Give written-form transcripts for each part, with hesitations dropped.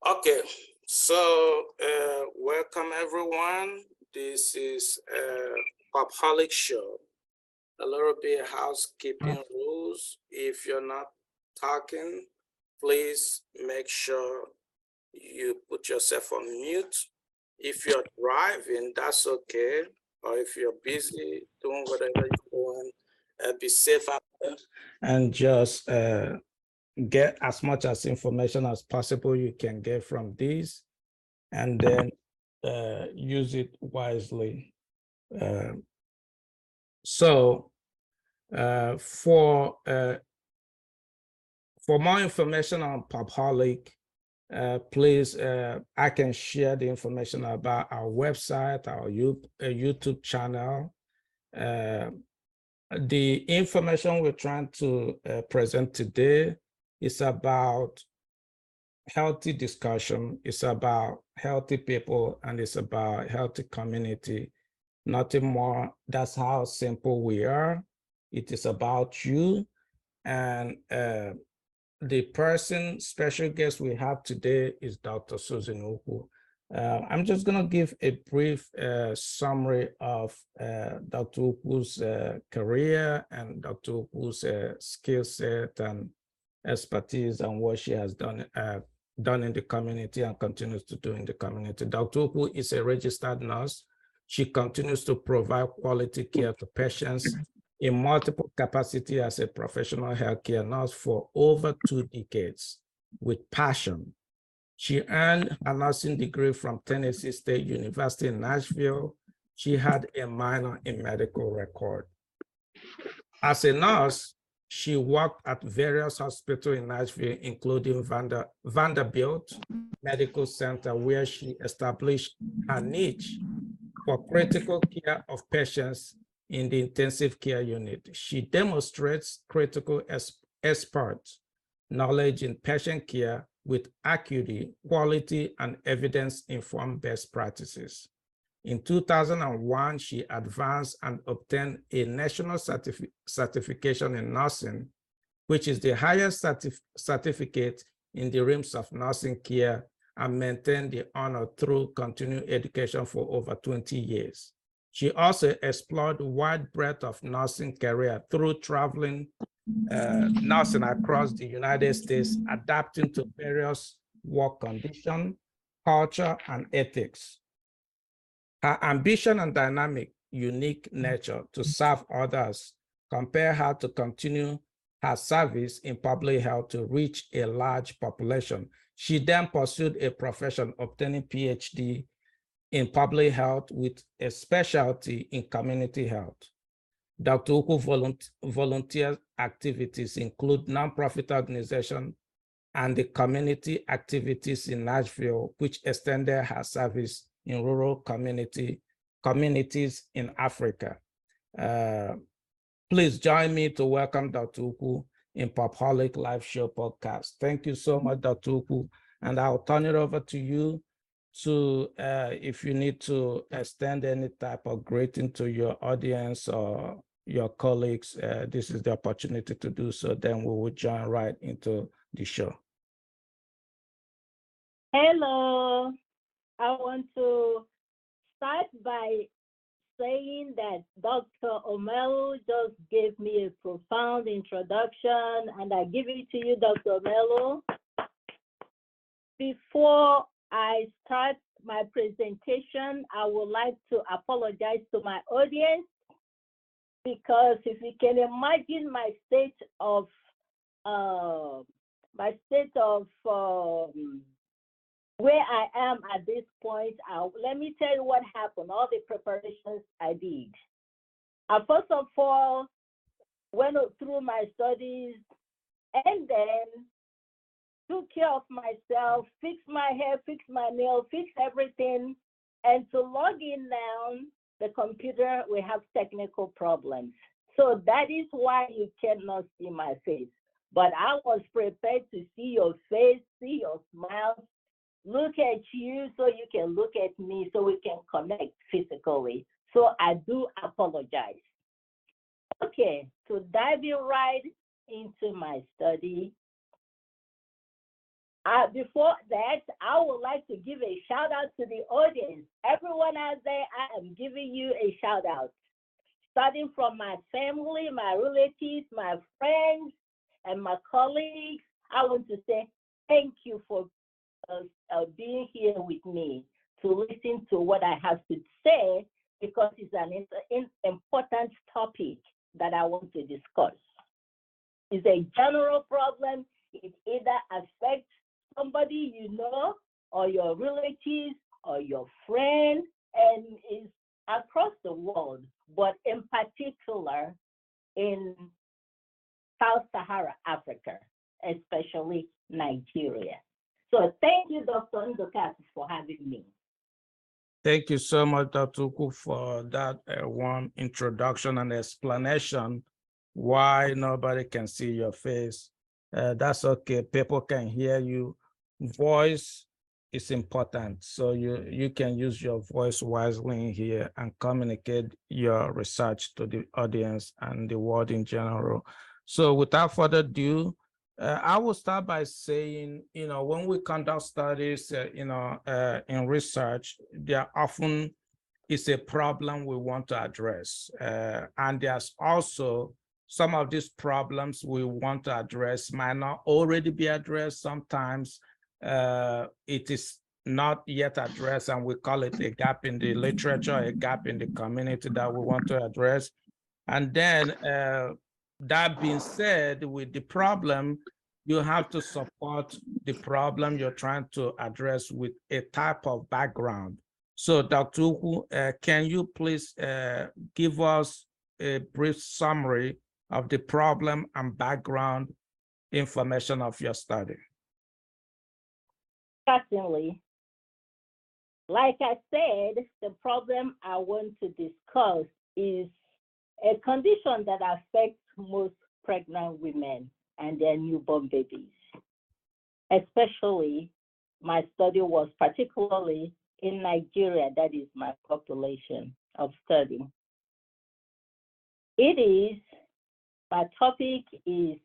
Okay, so welcome everyone. This is a Popaholic show. A little bit housekeeping rules. If you're not talking, please make sure you put yourself on mute. If you're driving, that's okay. Or if you're busy doing whatever you're doing, be safe out there. And just get as much as information as possible you can get from these, and then use it wisely. So for more information on Popaholic, please, I can share the information about our website, our YouTube channel. The information we're trying to present today is about healthy discussion, it's about healthy people, and it's about healthy community. Nothing more. That's how simple we are. It is about you. And the special guest we have today is Dr. Susan Ukwu. I'm just going to give a brief summary of Dr. Ukwu's career and Dr. Ukwu's skill set and expertise and what she has done in the community and continues to do in the community. Dr. Ukwu is a registered nurse. She continues to provide quality care to patients in multiple capacity as a professional healthcare nurse for over 2 decades with passion. She earned a nursing degree from Tennessee State University in Nashville. She had a minor in medical record. As a nurse, she worked at various hospitals in Nashville, including Vanderbilt Medical Center, where she established her niche for critical care of patients in the intensive care unit. She demonstrates critical expert knowledge in patient care with acuity, quality, and evidence-informed best practices. In 2001, she advanced and obtained a national certification in nursing, which is the highest certificate in the realms of nursing care, and maintained the honor through continuing education for over 20 years. She also explored a wide breadth of nursing career through traveling nursing across the United States, adapting to various work conditions, culture, and ethics. Her ambition and dynamic, unique nature to serve others compel her to continue her service in public health to reach a large population. She then pursued a profession, obtaining PhD in public health with a specialty in community health. Dr. Ukwu volunteer activities include nonprofit organizations and the community activities in Nashville, which extended her service in rural communities in Africa. Please join me to welcome Dr. Ukwu in Popaholic Live Show podcast. Thank you so much, Dr. Ukwu, and I'll turn it over to you to, if you need to extend any type of greeting to your audience or your colleagues, this is the opportunity to do so. Then we will join right into the show. Hello, I want to start by saying that Dr. Omelu just gave me a profound introduction, and I give it to you, Dr. Omelu. Before I start my presentation, I would like to apologize to my audience, because if you can imagine my state of where I am at this point, let me tell you what happened, all the preparations I did. First of all, went through my studies and then took care of myself, fixed my hair, fixed my nails, fixed everything. And to log in now, the computer, we have technical problems. So that is why you cannot see my face. But I was prepared to see your face, see your smile, look at you so you can look at me so we can connect physically. So I do apologize. Okay, so diving right into my study. Before that, I would like to give a shout out to the audience. Everyone out there, I am giving you a shout out. Starting from my family, my relatives, my friends, and my colleagues, I want to say thank you for being here with me to listen to what I have to say, because it's an important topic that I want to discuss. It's a general problem. It either affects somebody you know, or your relatives, or your friend, and is across the world, but in particular in Sub-Saharan Africa, especially Nigeria. So thank you, Dr. Ndukas, for having me. Thank you so much, Dr. Ukwu, for that warm introduction and explanation why nobody can see your face. That's okay. People can hear you. Voice is important. So you can use your voice wisely here and communicate your research to the audience and the world in general. So without further ado, I will start by saying, when we conduct studies, in research, there often is a problem we want to address. And there's also some of these problems we want to address might not already be addressed. Sometimes it is not yet addressed, and we call it a gap in the literature, a gap in the community that we want to address. And then that being said, with the problem, you have to support the problem you're trying to address with a type of background. So Dr. Ukwu, can you please give us a brief summary of the problem and background information of your study? Certainly. Like I said, the problem I want to discuss is a condition that affects most pregnant women and their newborn babies. Especially, my study was particularly in Nigeria, that is my population of study. My topic is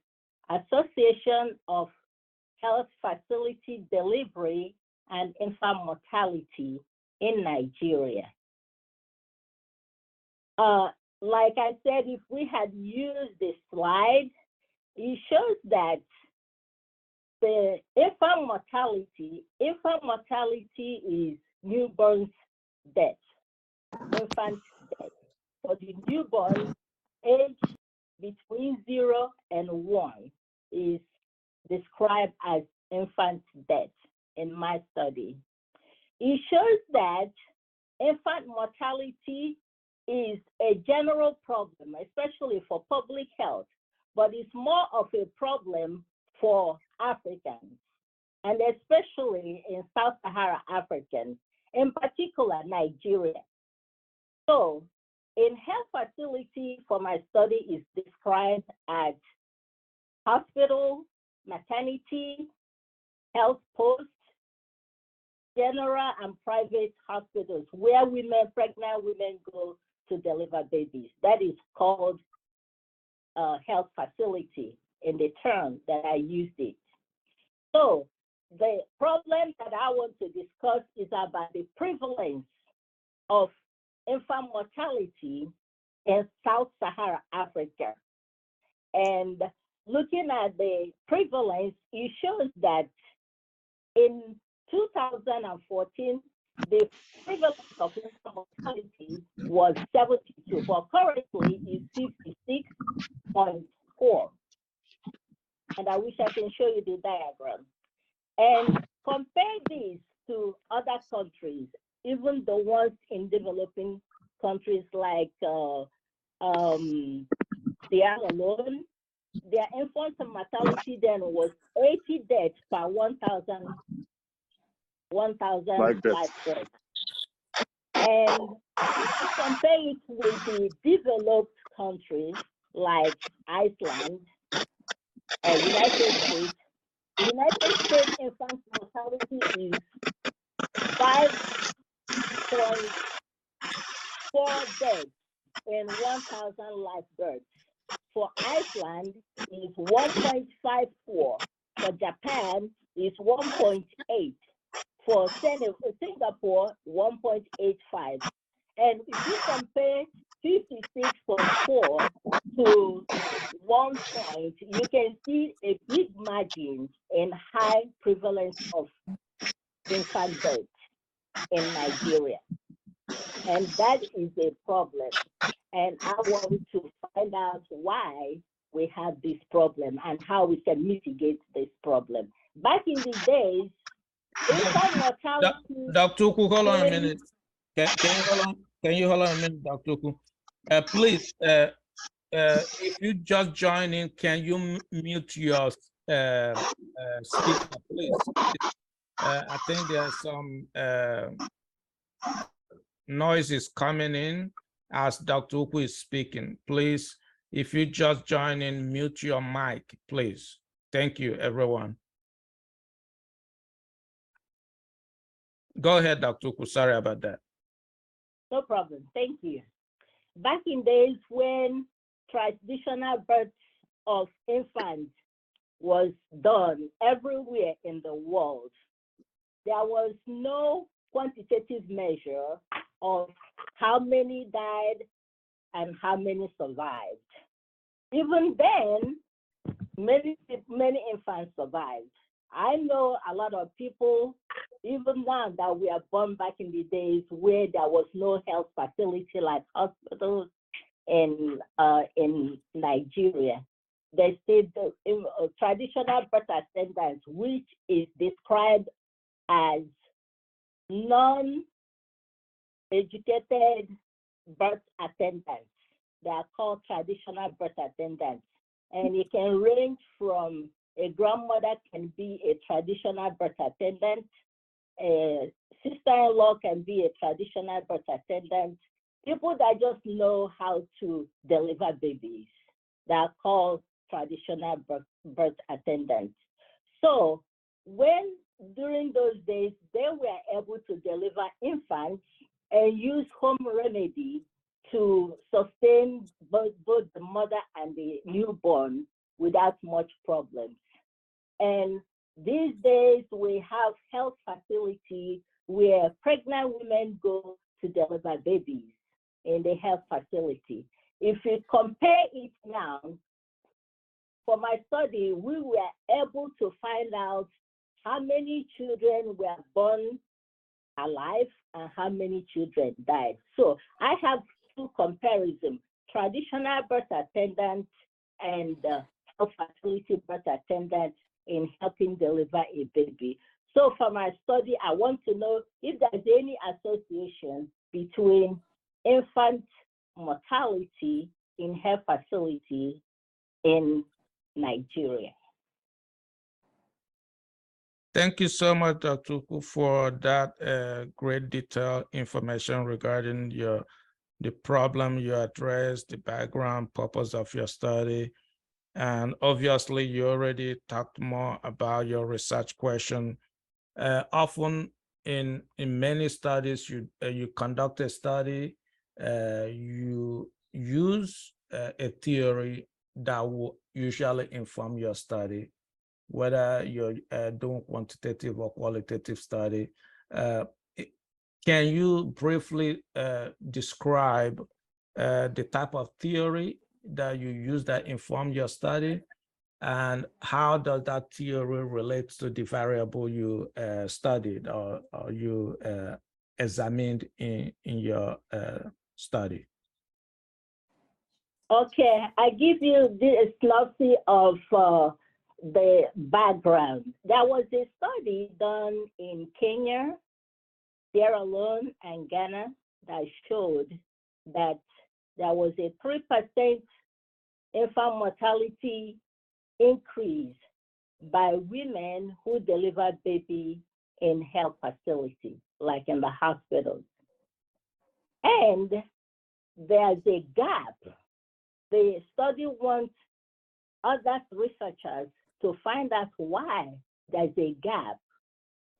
Association of Health Facility Delivery and Infant Mortality in Nigeria. Like I said, if we had used this slide, it shows that the infant mortality is newborn death, infant death. For the newborn, age between 0 and 1 is described as infant death in my study. It shows that infant mortality is a general problem, especially for public health, but it's more of a problem for Africans, and especially in Sub-Saharan Africans, in particular Nigeria. So, in health facility for my study is described as hospital, maternity, health posts, general and private hospitals where pregnant women go to deliver babies. That is called a health facility in the term that I used it. So the problem that I want to discuss is about the prevalence of infant mortality in Sub-Saharan Africa. And looking at the prevalence, it shows that in 2014, the prevalence of infant mortality was 72, but currently is 56.4. And I wish I can show you the diagram. And compare this to other countries, even the ones in developing countries like Sierra Leone. Their infant mortality then was 80 deaths per 1,000 live births. And compare it with the developed countries like Iceland and United States. The United States infant mortality is 5.4 deaths in 1,000 live births. For Iceland, is 1.54. For Japan, is 1.8. For Singapore, 1.85. And if you compare 56.4 to 1 point, you can see a big margin in high prevalence of infant death in Nigeria. And that is a problem. And I want to find out why we have this problem and how we can mitigate this problem. Back in the days, infant mortality. Dr. Ukwu, hold on a minute. Can you hold on? Can you hold on a minute, Dr. Ukwu? Please, if you just join in, can you mute your speaker, please? I think there's some noises coming in as Dr. Ukwu is speaking. Please, if you just join in, mute your mic, please. Thank you, everyone. Go ahead, Dr. Ukwu. Sorry about that. No problem. Thank you. Back in days when traditional birth of infants was done everywhere in the world, there was no quantitative measure of how many died and how many survived. Even then, many infants survived. I know a lot of people, even now that we are born back in the days where there was no health facility like hospitals in Nigeria. They say the traditional birth attendants, which is described as non-educated birth attendants. They are called traditional birth attendants. And it can range from a grandmother can be a traditional birth attendant, a sister-in-law can be a traditional birth attendant, people that just know how to deliver babies, they are called traditional birth attendants. So when during those days, they were able to deliver infants and use home remedy to sustain both the mother and the newborn without much problems. And these days we have health facilities where pregnant women go to deliver babies in the health facility. If you compare it now, for my study, we were able to find out how many children were born alive and how many children died. So I have two comparisons, traditional birth attendants and health facility birth attendants in helping deliver a baby. So for my study, I want to know if there's any association between infant mortality in health facility in Nigeria. Thank you so much, Dr. Ukwu, for that great detailed information regarding the problem you addressed, the background purpose of your study. And obviously, you already talked more about your research question. Often in many studies, you conduct a study, you use a theory that will usually inform your study, whether you're doing quantitative or qualitative study. Can you briefly describe the type of theory that you use that inform your study, and how does that theory relate to the variable you studied or you examined in your study? Okay, I give you the synopsis of the background. There was a study done in Kenya, Sierra Leone, and Ghana that showed that there was a 3% infant mortality increase by women who deliver baby in health facilities, like in the hospitals. And there's a gap. The study wants other researchers to find out why there's a gap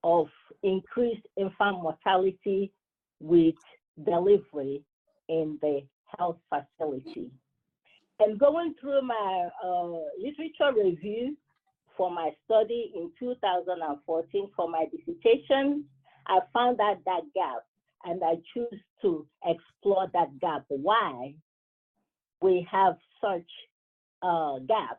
of increased infant mortality with delivery in the health facility. And going through my literature review for my study in 2014 for my dissertation, I found out that gap, and I choose to explore that gap. Why we have such a gap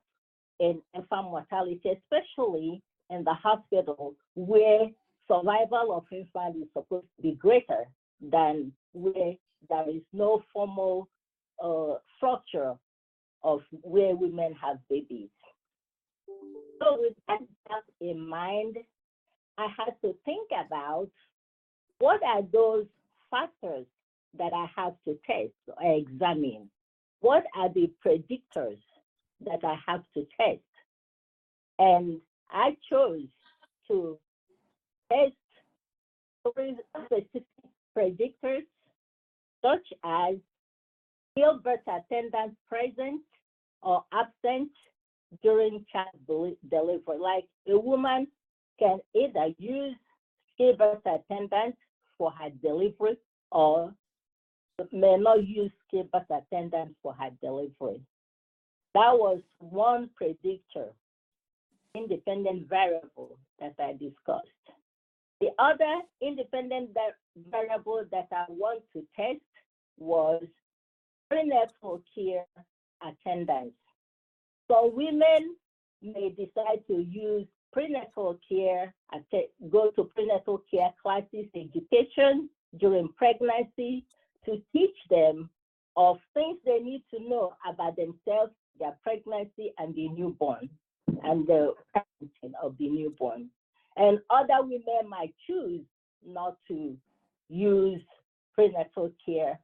in infant mortality, especially in the hospital where survival of infants is supposed to be greater than where there is no formal structure of where women have babies. So with that in mind, I had to think about what are those factors that I have to test or examine? What are the predictors that I have to test? And I chose to test three specific predictors, such as stillbirth attendant present or absent during child delivery. Like a woman can either use stillbirth attendant for her delivery or may not use stillbirth attendant for her delivery. That was one predictor, independent variable that I discussed. The other independent variable that I want to test was prenatal care attendance. So women may decide to use prenatal care, go to prenatal care classes, education during pregnancy to teach them of things they need to know about themselves, their pregnancy, and the newborn, and the parenting of the newborn. And other women might choose not to use prenatal care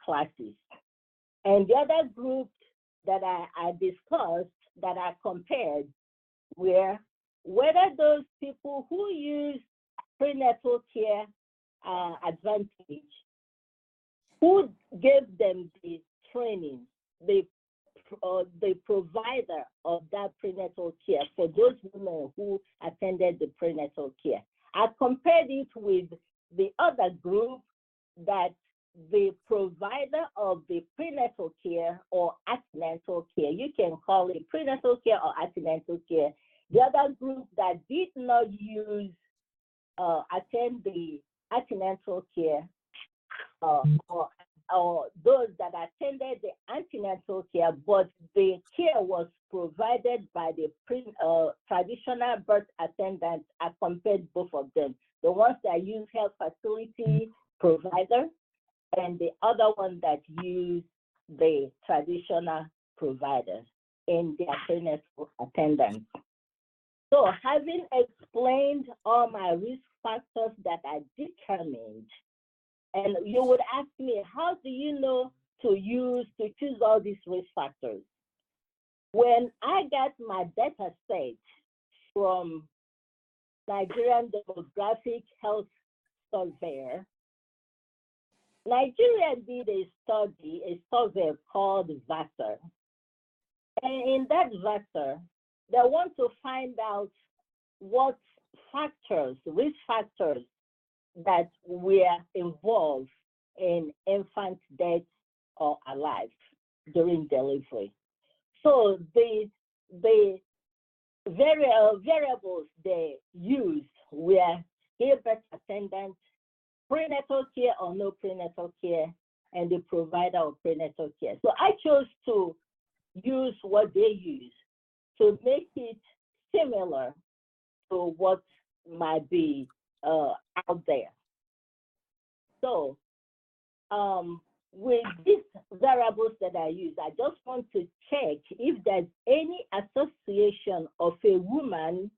classes. And the other group that I discussed, that I compared, were whether those people who use prenatal care advantage, who gave them the training, the provider of that prenatal care for those women who attended the prenatal care. I compared it with the other group, that the provider of the prenatal care or antenatal care, you can call it prenatal care or antenatal care, the other group that did not use, attend the antenatal care, or those that attended the antenatal care, but the care was provided by the traditional birth attendants. I compared both of them. The ones that use health facility provider, and the other one that use the traditional providers in their prenatal attendance. So having explained all my risk factors that I determined, and you would ask me, how do you know to choose all these risk factors? When I got my data set from Nigerian Demographic Health Surveyor, Nigeria did a survey called VASR. And in that VASR, they want to find out what factors, risk factors, that were involved in infant death or alive during delivery. So the variables they used were stillbirth attendant, prenatal care or no prenatal care, and the provider of prenatal care. So I chose to use what they use to make it similar to what might be out there. So with these variables that I use, I just want to check if there's any association of a woman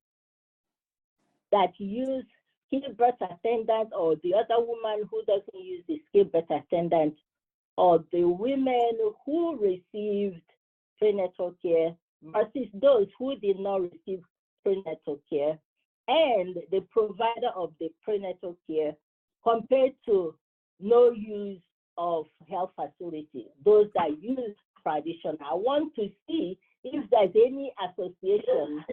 that uses stillbirth attendant, or the other woman who doesn't use the stillbirth attendant, or the women who received prenatal care versus those who did not receive prenatal care, and the provider of the prenatal care compared to no use of health facility, those that use traditional. I want to see if there's any association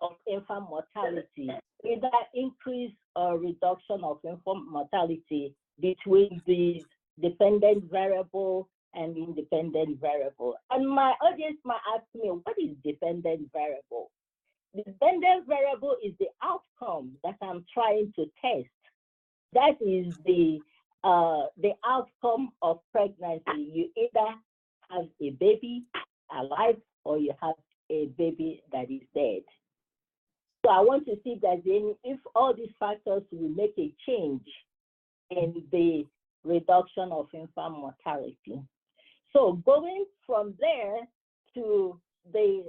of infant mortality, either increase or reduction of infant mortality between the dependent variable and independent variable. And my audience might ask me, what is dependent variable? The dependent variable is the outcome that I'm trying to test. That is the outcome of pregnancy. You either have a baby alive or you have a baby that is dead. So I want to see that if all these factors will make a change in the reduction of infant mortality. So going from there to the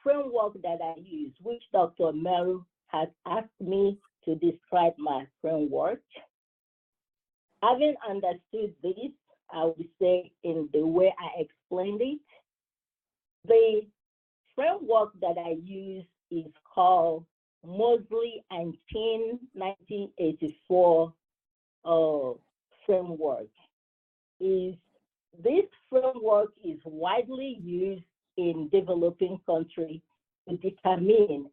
framework that I use, which Dr. Meru has asked me to describe my framework. Having understood this, I would say in the way I explained it, the framework that I use is called Mosley and Chin 1984 framework. This framework is widely used in developing countries to determine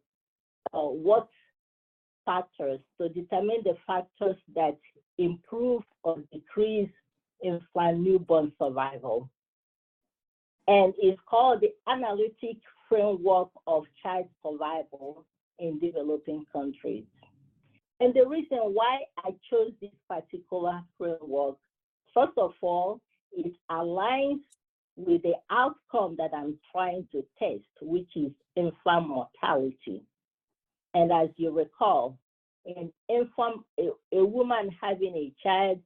determine the factors that improve or decrease infant newborn survival. And it's called the Analytic Framework of Child Survival in Developing Countries. And the reason why I chose this particular framework, first of all, it aligns with the outcome that I'm trying to test, which is infant mortality. And as you recall, in a woman having a child,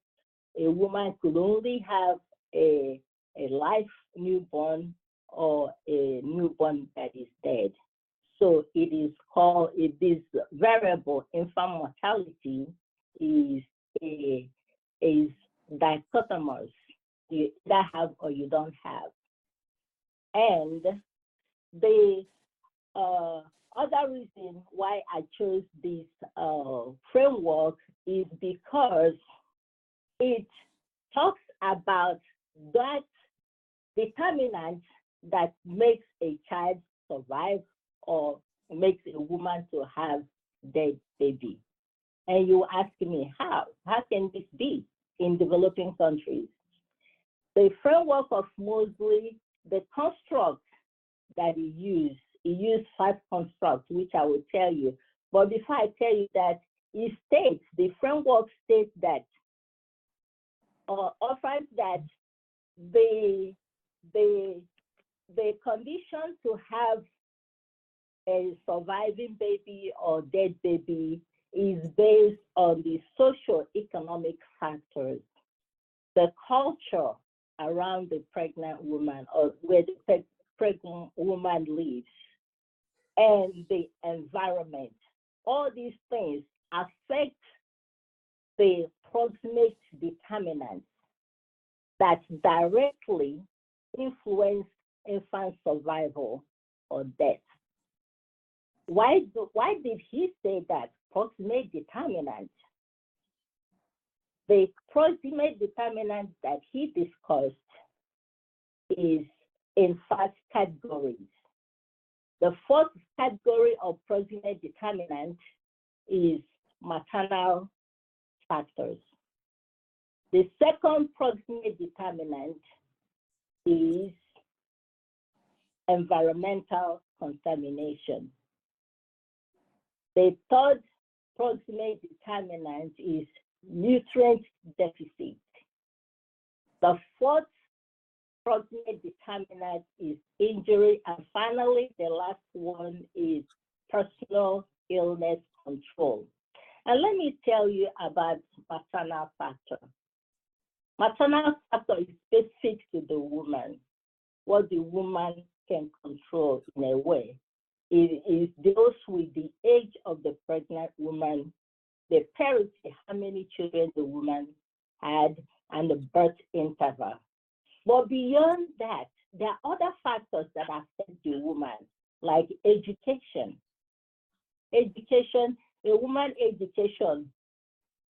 a woman could only have a live newborn or a newborn that is dead. So this variable infant mortality is dichotomous. You either have or you don't have. And the other reason why I chose this framework is because it talks about that determinant that makes a child survive or makes a woman to have dead baby. And you ask me, how? How can this be in developing countries? The framework of Mosley, the construct that he used 5 constructs, which I will tell you. But before I tell you that, the framework states that, offers that the condition to have a surviving baby or dead baby is based on the socio-economic factors, the culture around the pregnant woman or where the pregnant woman lives, and the environment. All these things affect the proximate determinants that directly influence infant survival or death. Why did he say that proximate determinant? The proximate determinant that he discussed is in 5 categories. The first category of proximate determinant is maternal factors. The second proximate determinant is environmental contamination. The third proximate determinant is nutrient deficit. The fourth proximate determinant is injury. And finally, the last one is personal illness control. And let me tell you about maternal factor. Maternal factor is specific to the woman, what the woman can control in a way. It deals with the age of the pregnant woman, the parity, how many children the woman had, and the birth interval. But beyond that, there are other factors that affect the woman, like education. Education, a woman's education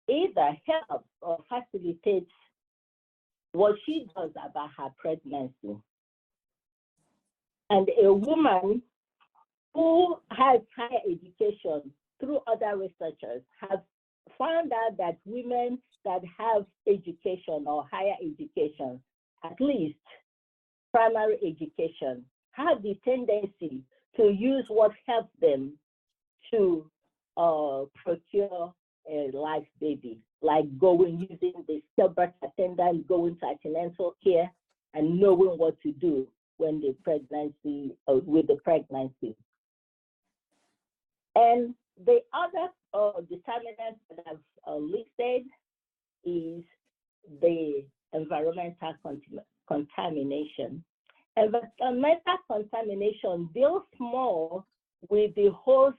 either helps or facilitates what she does about her pregnancy. And a woman who has higher education, through other researchers, have found out that women that have education or higher education, at least primary education, have the tendency to use what helps them to procure a live baby, like using the stillbirth attendant, going to antenatal care, and knowing what to do when the pregnancy, with the pregnancy. And the other determinants that I've listed is the environmental contamination. Environmental contamination deals more with the host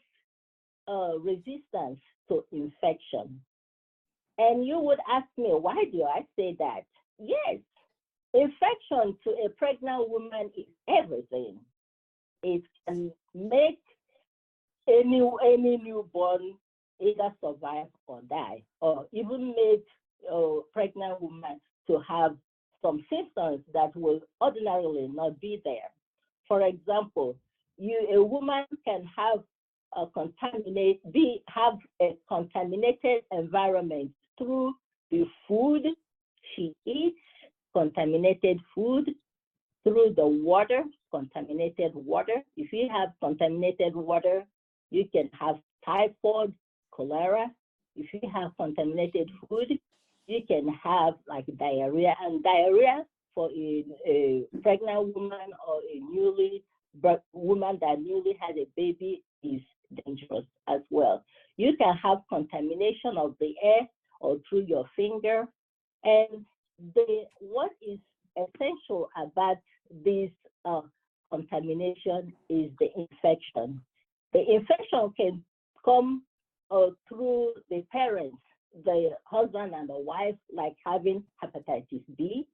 resistance to infection. And you would ask me, why do I say that? Yes, infection to a pregnant woman is everything. It can make any newborn either survive or die, or even make a pregnant woman to have some symptoms that will ordinarily not be there. For example, a woman can have a contaminated environment through the food she eats, contaminated food, through the water, contaminated water. If you have contaminated water, you can have typhoid, cholera. If you have contaminated food, you can have like diarrhea. And diarrhea for a pregnant woman or a woman that newly had a baby is dangerous as well. You can have contamination of the air or through your finger. And what is essential about this contamination is the infection. The infection can come through the parents, the husband and the wife, like having hepatitis B.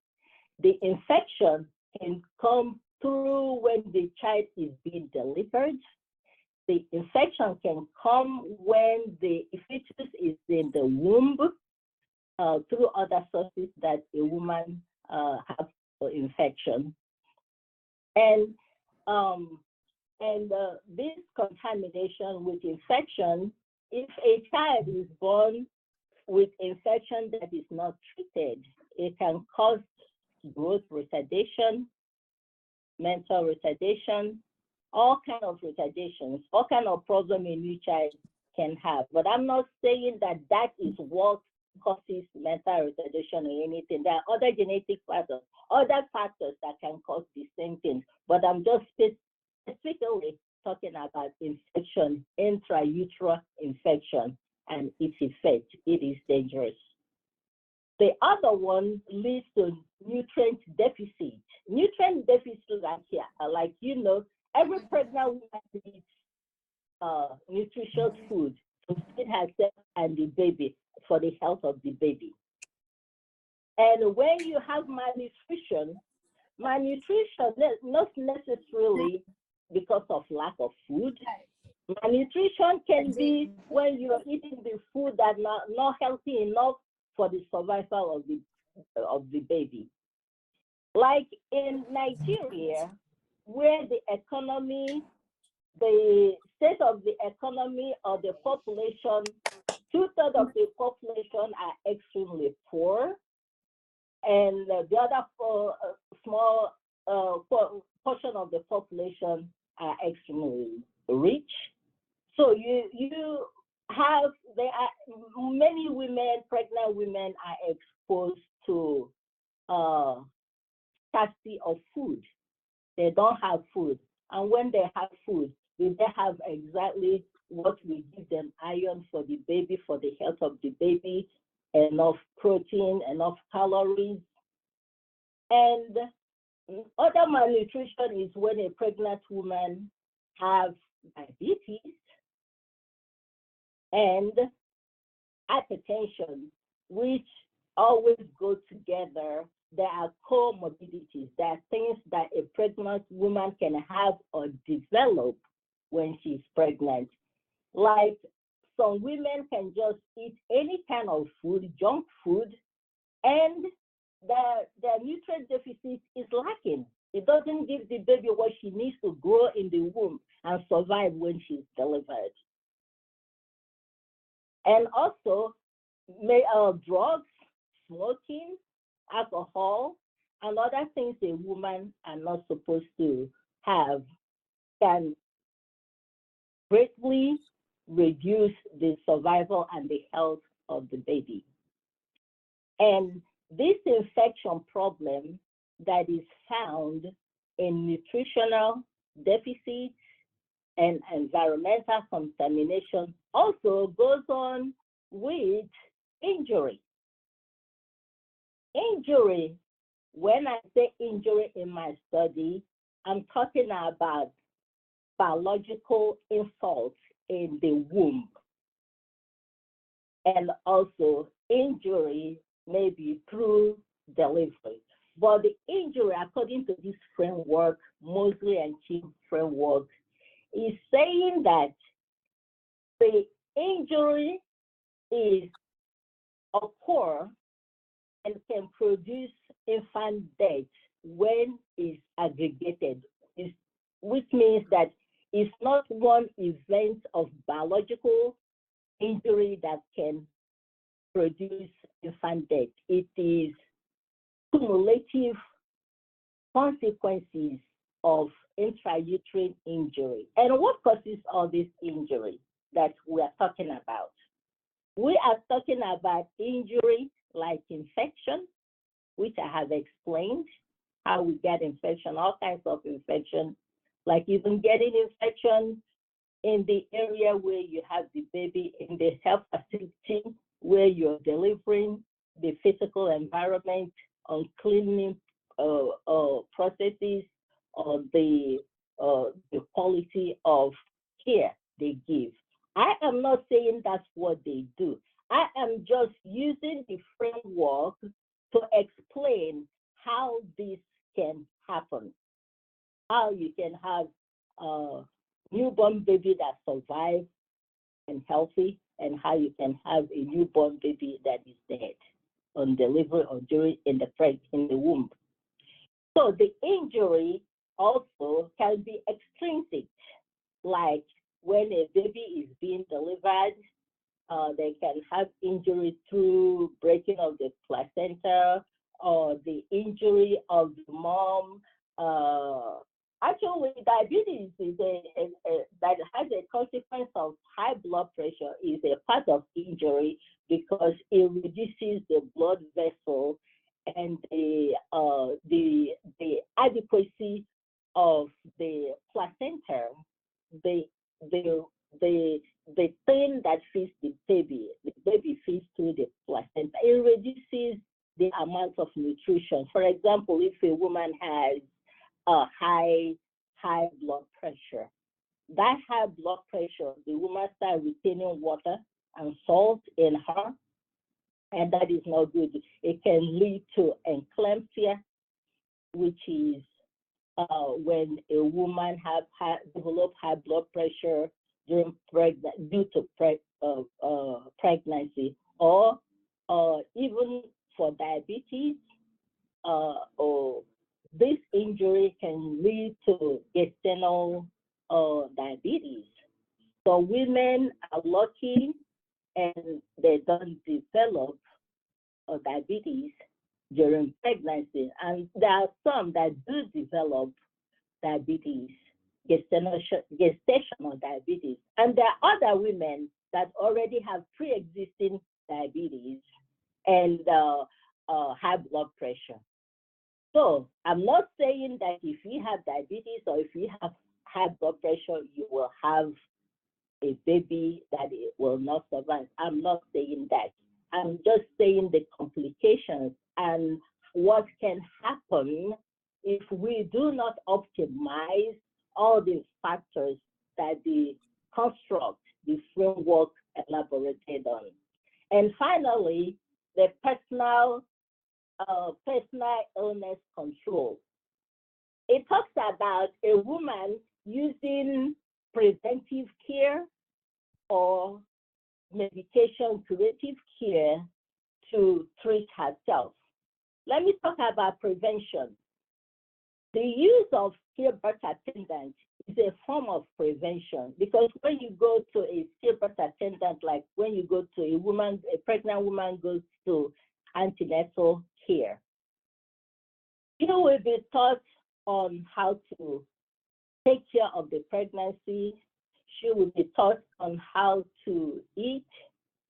The infection can come through when the child is being delivered. The infection can come when the fetus is in the womb, through other sources that a woman has infection. And this contamination with infection, if a child is born with infection that is not treated, it can cause growth retardation, mental retardation, all kind of retardations, all kind of problem a new child can have. But I'm not saying that that is what causes mental retardation or anything. There are other genetic factors, other factors that can cause the same thing. But I'm just specifically talking about infection, intrauterine infection, and its effect. It is dangerous. The other one leads to nutrient deficit. Nutrient deficit, like every pregnant woman needs nutritious food to feed herself and the baby for the health of the baby. And when you have malnutrition not necessarily because of lack of food. Malnutrition can be when you're eating the food that's not healthy enough for the survival of the baby. Like in Nigeria, where the state of the economy of the population, 2/3 of the population are extremely poor, and the other small portion of the population are extremely rich. So there are many women, pregnant women are exposed to scarcity of food. They don't have food. And when they have food, they have exactly what we give them: iron for the baby, for the health of the baby, enough protein, enough calories. And other malnutrition is when a pregnant woman has diabetes and hypertension, which always go together. There are comorbidities. There are things that a pregnant woman can have or develop when she's pregnant. Like some women can just eat any kind of food, junk food, and the nutrient deficit is lacking. It doesn't give the baby what she needs to grow in the womb and survive when she's delivered. And also, drugs, smoking, alcohol, and other things a woman are not supposed to have can greatly reduce the survival and the health of the baby. And this infection problem that is found in nutritional deficits and environmental contamination also goes on with injury. Injury, when I say injury in my study, I'm talking about biological insults in the womb, and also injury maybe through delivery. But the injury, according to this framework, Mosley and Kim framework, is saying that the injury is occur and can produce infant death when it's aggregated, which means that it's not one event of biological injury that can produce infant death. It is cumulative consequences of intrauterine injury. And what causes all this injury that we are talking about? We are talking about injury like infection, which I have explained, how we get infection, all kinds of infection, like even getting infection in the area where you have the baby, in the health facility where you're delivering, the physical environment, on cleaning processes, or the quality of care they give. I am not saying that's what they do. I am just using the framework to explain how this can happen, how you can have a newborn baby that survives and healthy, and how you can have a newborn baby that is dead on delivery or during in the womb. So the injury also can be extrinsic, like when a baby is being delivered, they can have injury through breaking of the placenta or the injury of the mom. Actually, diabetes is that has a consequence of high blood pressure, is a part of injury because it reduces the blood vessel and the adequacy of the placenta, the thing that feeds the baby feeds through the placenta. It reduces the amount of nutrition. For example, if a woman has a high blood pressure, that high blood pressure, the woman starts retaining water and salt in her, and that is not good. It can lead to eclampsia, which is when a woman develop high blood pressure due to pregnancy, or even for diabetes, or this injury can lead to gestational diabetes. So women are lucky and they don't develop diabetes during pregnancy, and there are some that do develop diabetes, gestational diabetes, and there are other women that already have pre-existing diabetes and high blood pressure. So I'm not saying that if you have diabetes or if you have high blood pressure, you will have a baby that it will not survive. I'm not saying that. I'm just saying the complications and what can happen if we do not optimize all the factors that the construct, the framework elaborated on. And finally, the personal illness control. It talks about a woman using preventive care or medication curative care to treat herself. Let me talk about prevention. The use of stillbirth attendant is a form of prevention, because when you go to a stillbirth attendant, like when you go to a pregnant woman goes to antenatal care, you will be taught on how to take care of the pregnancy. she will be taught on how to eat,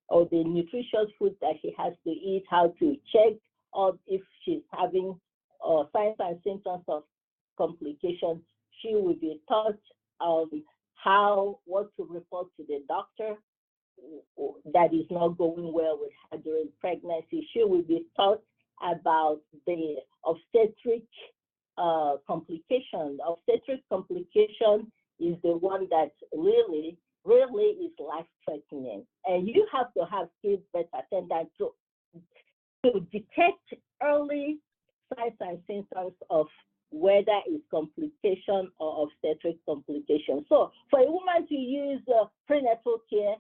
or the nutritious food that she has to eat, how to check or if she's having signs and symptoms of complications. She will be taught what to report to the doctor that is not going well with her during pregnancy. She will be taught about the obstetric complication. Obstetric complication is the one that really is life-threatening. And you have to have skilled birth attendants to detect early signs and symptoms of whether it's complication or obstetric complication. So for a woman to use prenatal care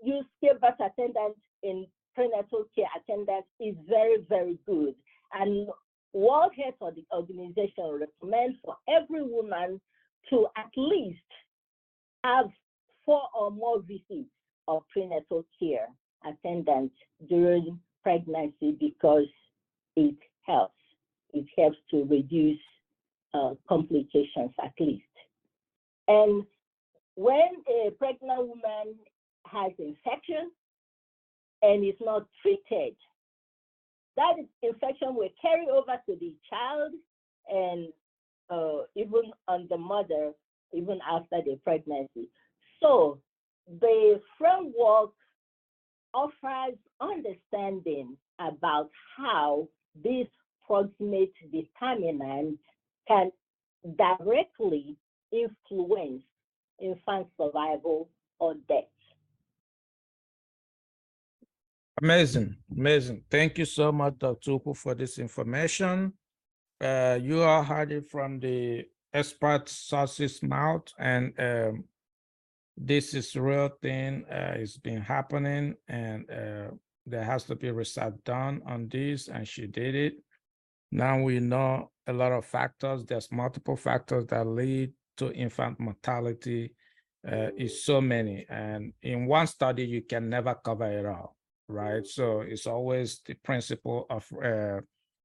use skilled birth attendants in prenatal care attendants is very, very good. And World Health Organization recommends for every woman to at least have 4 or more visits of prenatal care attendants during pregnancy because it helps. It helps to reduce complications at least. And when a pregnant woman has infection and is not treated, that infection will carry over to the child and even on the mother, even after the pregnancy. So the framework offers understanding about how these proximate determinants can directly influence infant survival or death. Amazing, amazing. Thank you so much, Dr. Ukwu, for this information. You all heard it from the expert sources' mouth, and this is real thing. It's been happening, and there has to be research done on this, and she did it. Now we know a lot of factors. There's multiple factors that lead to infant mortality. Is so many, and in one study you can never cover it all, right? So it's always the principle of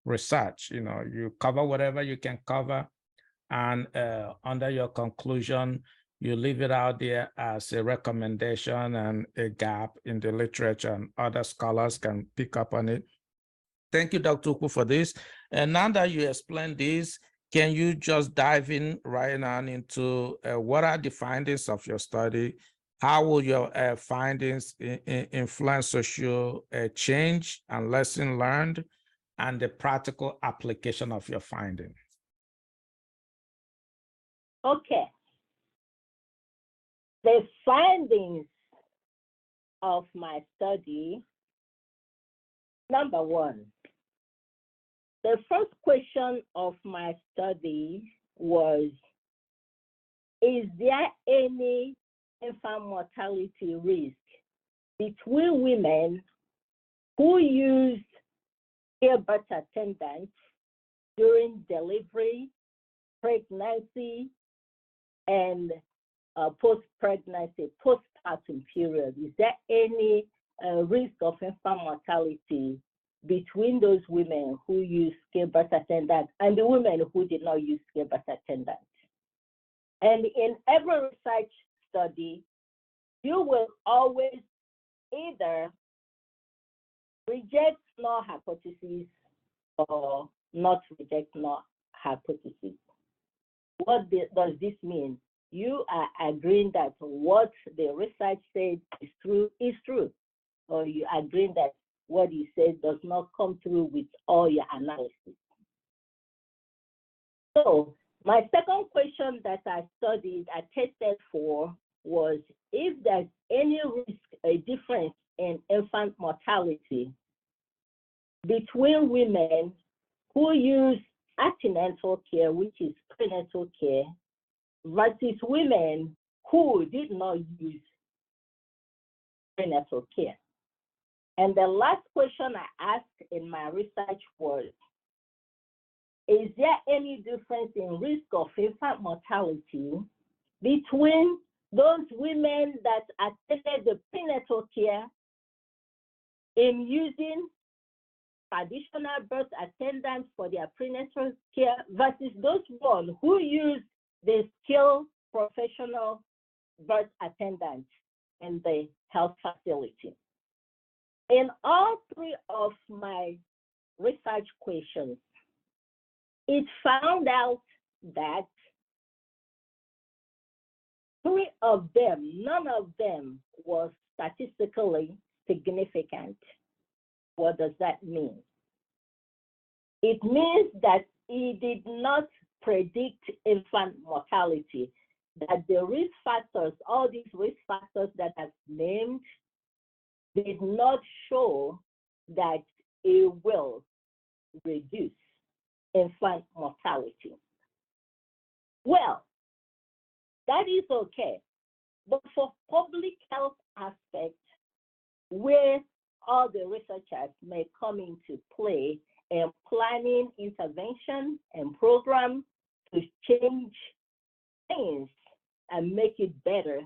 research. You know, you cover whatever you can cover, and under your conclusion, you leave it out there as a recommendation and a gap in the literature, and other scholars can pick up on it. Thank you, Dr. Ukwu, for this. And now that you explained this, can you just dive in right now into what are the findings of your study? How will your findings influence social change and lesson learned, and the practical application of your findings? Okay. The findings of my study, number one, the first question of my study was, is there any infant mortality risk between women who use skilled birth attendants during delivery, pregnancy, and post-pregnancy, postpartum period? Is there any risk of infant mortality between those women who use skilled birth attendants and the women who did not use skilled birth attendants? And in every research study, you will always either reject null hypothesis or not reject null hypothesis. What does this mean? You are agreeing that what the research said is true, or you agreeing that what he said does not come through with all your analysis. So my second question that I tested for, was if there's any risk, a difference in infant mortality between women who use antenatal care, which is prenatal care, versus women who did not use prenatal care. And the last question I asked in my research was, is there any difference in risk of infant mortality between those women that attended the prenatal care in using traditional birth attendants for their prenatal care versus those ones who use the skilled professional birth attendants in the health facility. In all three of my research questions, it found out that three of them, none of them was statistically significant. What does that mean? It means that it did not predict infant mortality, that the risk factors, all these risk factors that I've named, did not show that it will reduce infant mortality. Well, that is okay, but for public health aspects, where all the researchers may come into play in planning intervention and programs to change things and make it better,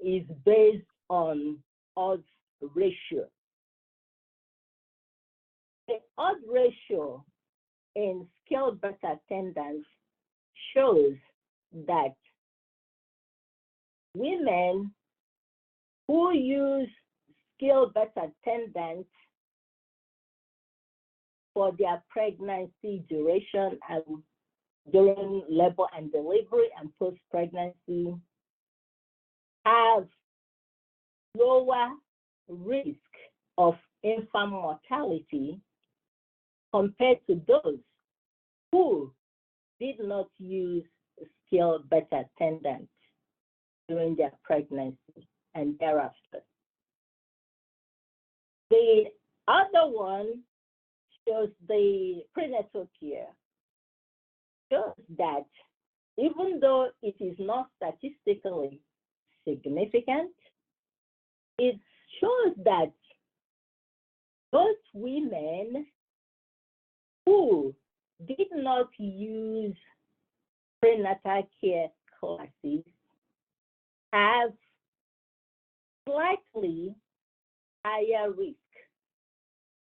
is based on odds ratio. The odds ratio in skilled birth attendants shows that women who use skilled birth attendants for their pregnancy duration and during labor and delivery and post-pregnancy have lower risk of infant mortality compared to those who did not use skilled birth attendants during their pregnancy and thereafter. The other one shows the prenatal care, shows that even though it is not statistically significant, it shows that those women who did not use prenatal care classes have slightly higher risk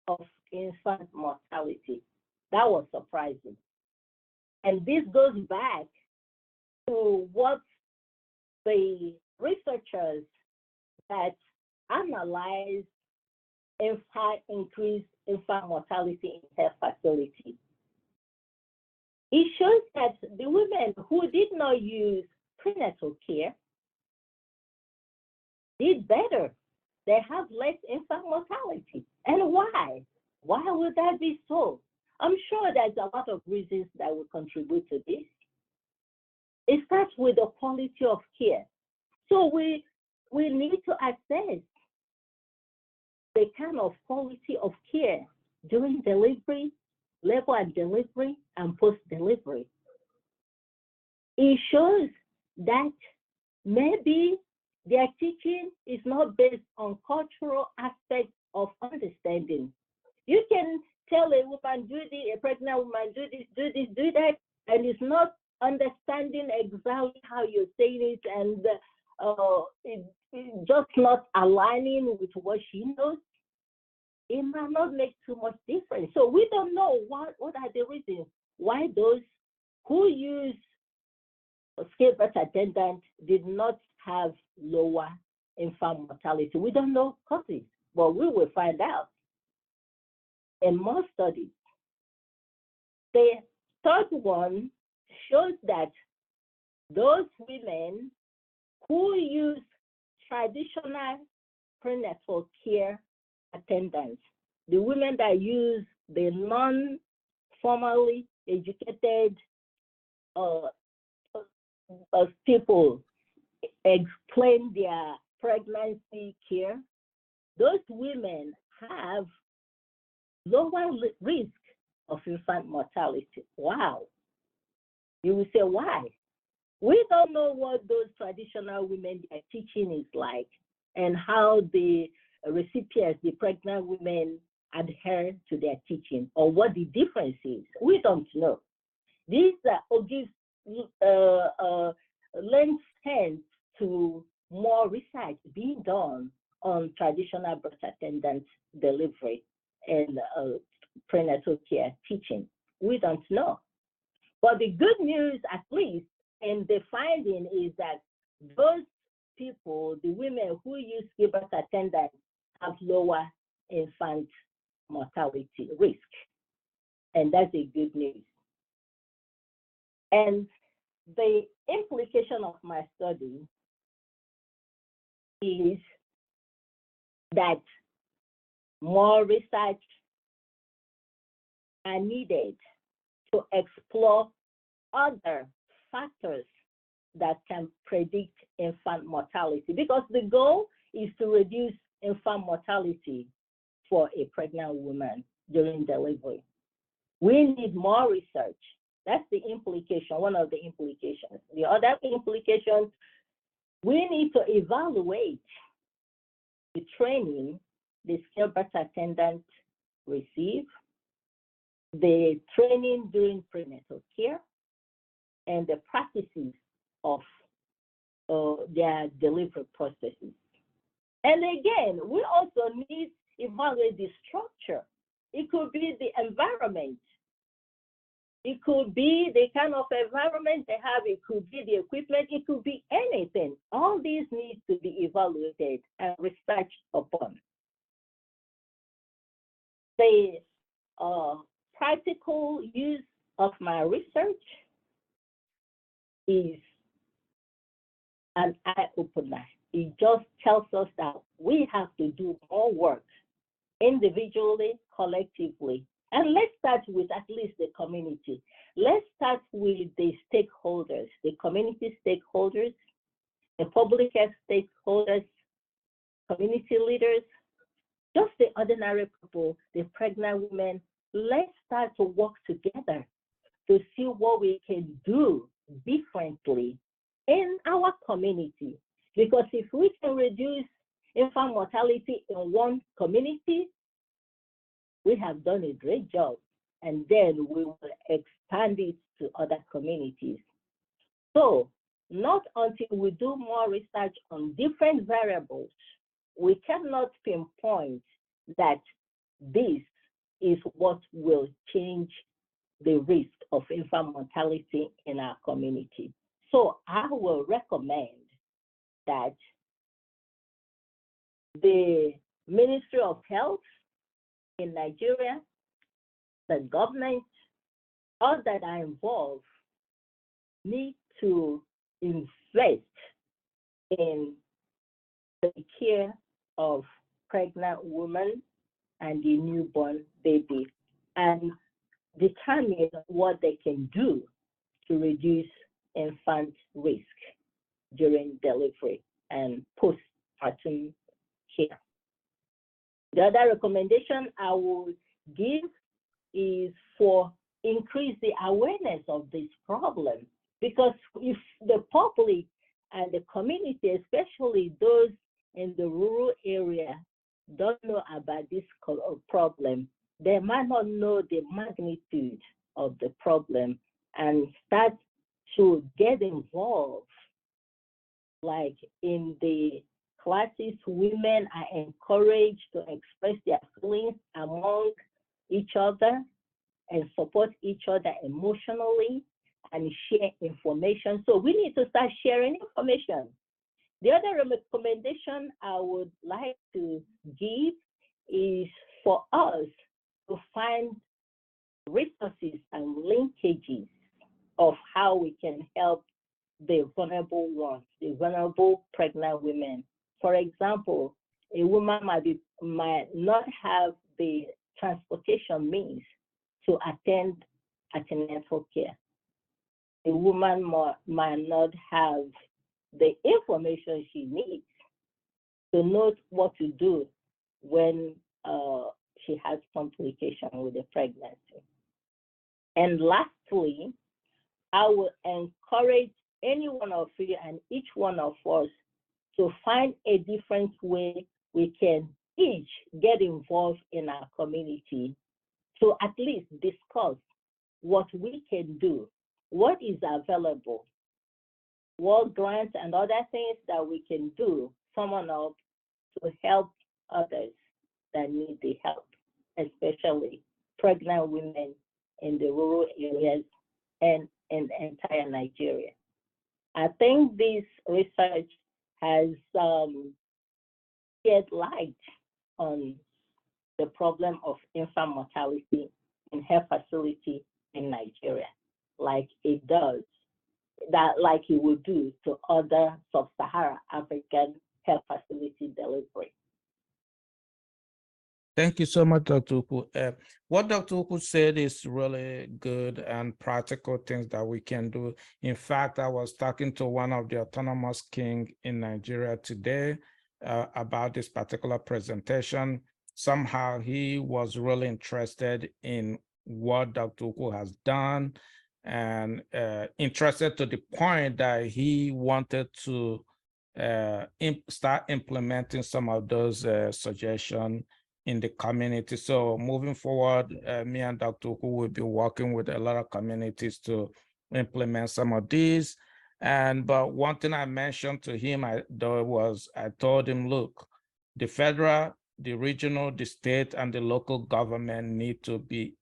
of infant mortality. That was surprising. And this goes back to what the researchers that analyzed increased infant mortality in health facilities. It shows that the women who did not use prenatal care did better. They have less infant mortality. And why? Why would that be so? I'm sure there's a lot of reasons that will contribute to this. It starts with the quality of care. So we need to assess the kind of quality of care during delivery, labor and delivery, and post-delivery. It shows that maybe their teaching is not based on cultural aspects of understanding. You can tell a woman, do this, a pregnant woman, do this, do that, and it's not understanding exactly how you're saying it, and it's just not aligning with what she knows. It might not make too much difference. So we don't know what are the reasons why those who use skilled birth attendant did not have lower infant mortality. We don't know causes, but we will find out in more studies. The third one shows that those women who use traditional prenatal care attendants, the women that use the non-formally educated people explain their pregnancy care, those women have lower risk of infant mortality. Wow. You will say, why? We don't know what those traditional women are teaching is like and how the recipients, the pregnant women, adhere to their teaching or what the difference is. We don't know. This lends hands to more research being done on traditional birth attendant delivery and prenatal care teaching. We don't know. But the good news, at least, And the finding is that those people, the women who use Gilbert Attendant, have lower infant mortality risk. And that's a good news. And the implication of my study is that more research are needed to explore other factors that can predict infant mortality, because the goal is to reduce infant mortality for a pregnant woman during delivery. We need more research. That's the implication, one of the implications. The other implication, we need to evaluate the training the Gilbert attendant receive, the training during prenatal care, and the practices of their delivery processes. And again, we also need to evaluate the structure. It could be the environment. It could be the kind of environment they have. It could be the equipment. It could be anything. All these need to be evaluated and researched upon. The practical use of my research is an eye-opener. It just tells us that we have to do more work individually, collectively. And let's start with at least the community. Let's start with the stakeholders, the community stakeholders, the public health stakeholders, community leaders, just the ordinary people, the pregnant women. Let's start to work together to see what we can do differently in our community. Because if we can reduce infant mortality in one community, we have done a great job. And then we will expand it to other communities. So not until we do more research on different variables, we cannot pinpoint that this is what will change the risk of infant mortality in our community. So I will recommend that the Ministry of Health in Nigeria, the government, all that are involved, need to invest in the care of pregnant women and the newborn baby and determine what they can do to reduce infant risk during delivery and postpartum care. The other recommendation I will give is for increase the awareness of this problem, because if the public and the community, especially those in the rural area, don't know about this problem, they might not know the magnitude of the problem and start to get involved. Like in the classes, women are encouraged to express their feelings among each other and support each other emotionally and share information. So we need to start sharing information. The other recommendation I would like to give is for us to find resources and linkages of how we can help the vulnerable ones, the vulnerable pregnant women. For example, a woman might not have the transportation means to attend antenatal care. A woman might not have the information she needs to know what to do when she has complication with the pregnancy. And lastly, I will encourage any one of you and each one of us to find a different way we can each get involved in our community to at least discuss what we can do, what is available, what grants and other things that we can do, summon up to help others that need the help, especially pregnant women in the rural areas and in entire Nigeria. I think this research has shed light on the problem of infant mortality in health facility in Nigeria, like it does, like it will do to other sub-Saharan African health facility delivery. Thank you so much, Dr. Ukwu. What Dr. Ukwu said is really good and practical things that we can do. In fact, I was talking to one of the autonomous king in Nigeria today about this particular presentation. Somehow he was really interested in what Dr. Ukwu has done and interested to the point that he wanted to start implementing some of those suggestions in the community. So moving forward, me and Dr. Ukwu will be working with a lot of communities to implement some of these. But one thing I mentioned to him, I told him, look, the federal, the regional, the state, and the local government need to be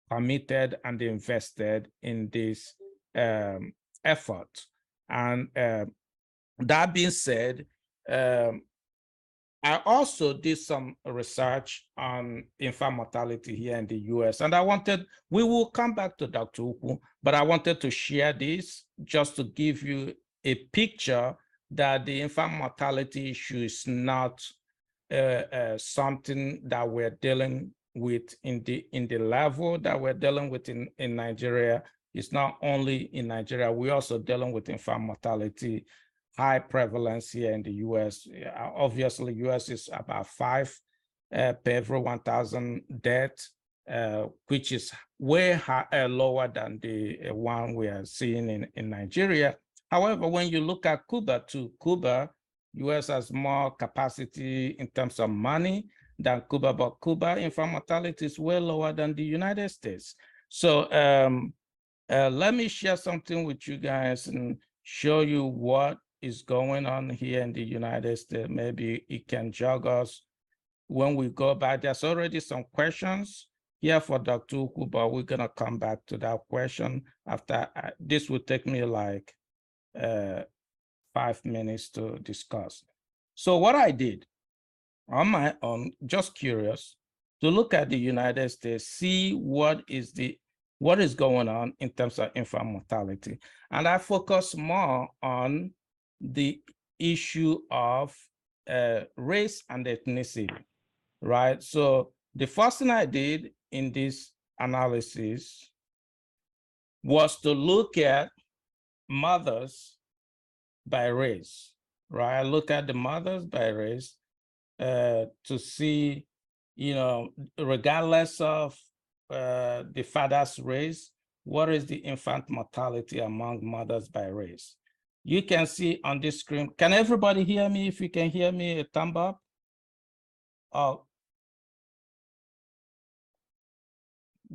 committed and invested in this effort. And that being said, I also did some research on infant mortality here in the US, and we will come back to Dr. Ukwu, but I wanted to share this just to give you a picture that the infant mortality issue is not something that we're dealing with in the level that we're dealing with in Nigeria. It's not only in Nigeria, we're also dealing with infant mortality, high prevalence here in the US. Obviously, US is about 5 per every 1,000 deaths, which is way lower than the one we are seeing in Nigeria. However, when you look at Cuba too, US has more capacity in terms of money than Cuba, but Cuba infant mortality is way lower than the United States. So let me share something with you guys and show you what is going on here in the United States. Maybe it can jog us when we go back. There's already some questions here for Dr. Ukwu, but we're gonna come back to that question after. This will take me like 5 minutes to discuss. So what I did on my own, just curious, to look at the United States, see what is going on in terms of infant mortality. And I focus more on the issue of race and ethnicity, right? So the first thing I did in this analysis was to look at mothers by race, right? I look at the mothers by race to see, regardless of the father's race, what is the infant mortality among mothers by race? You can see on this screen. Can everybody hear me? If you can hear me, a thumb up. Oh,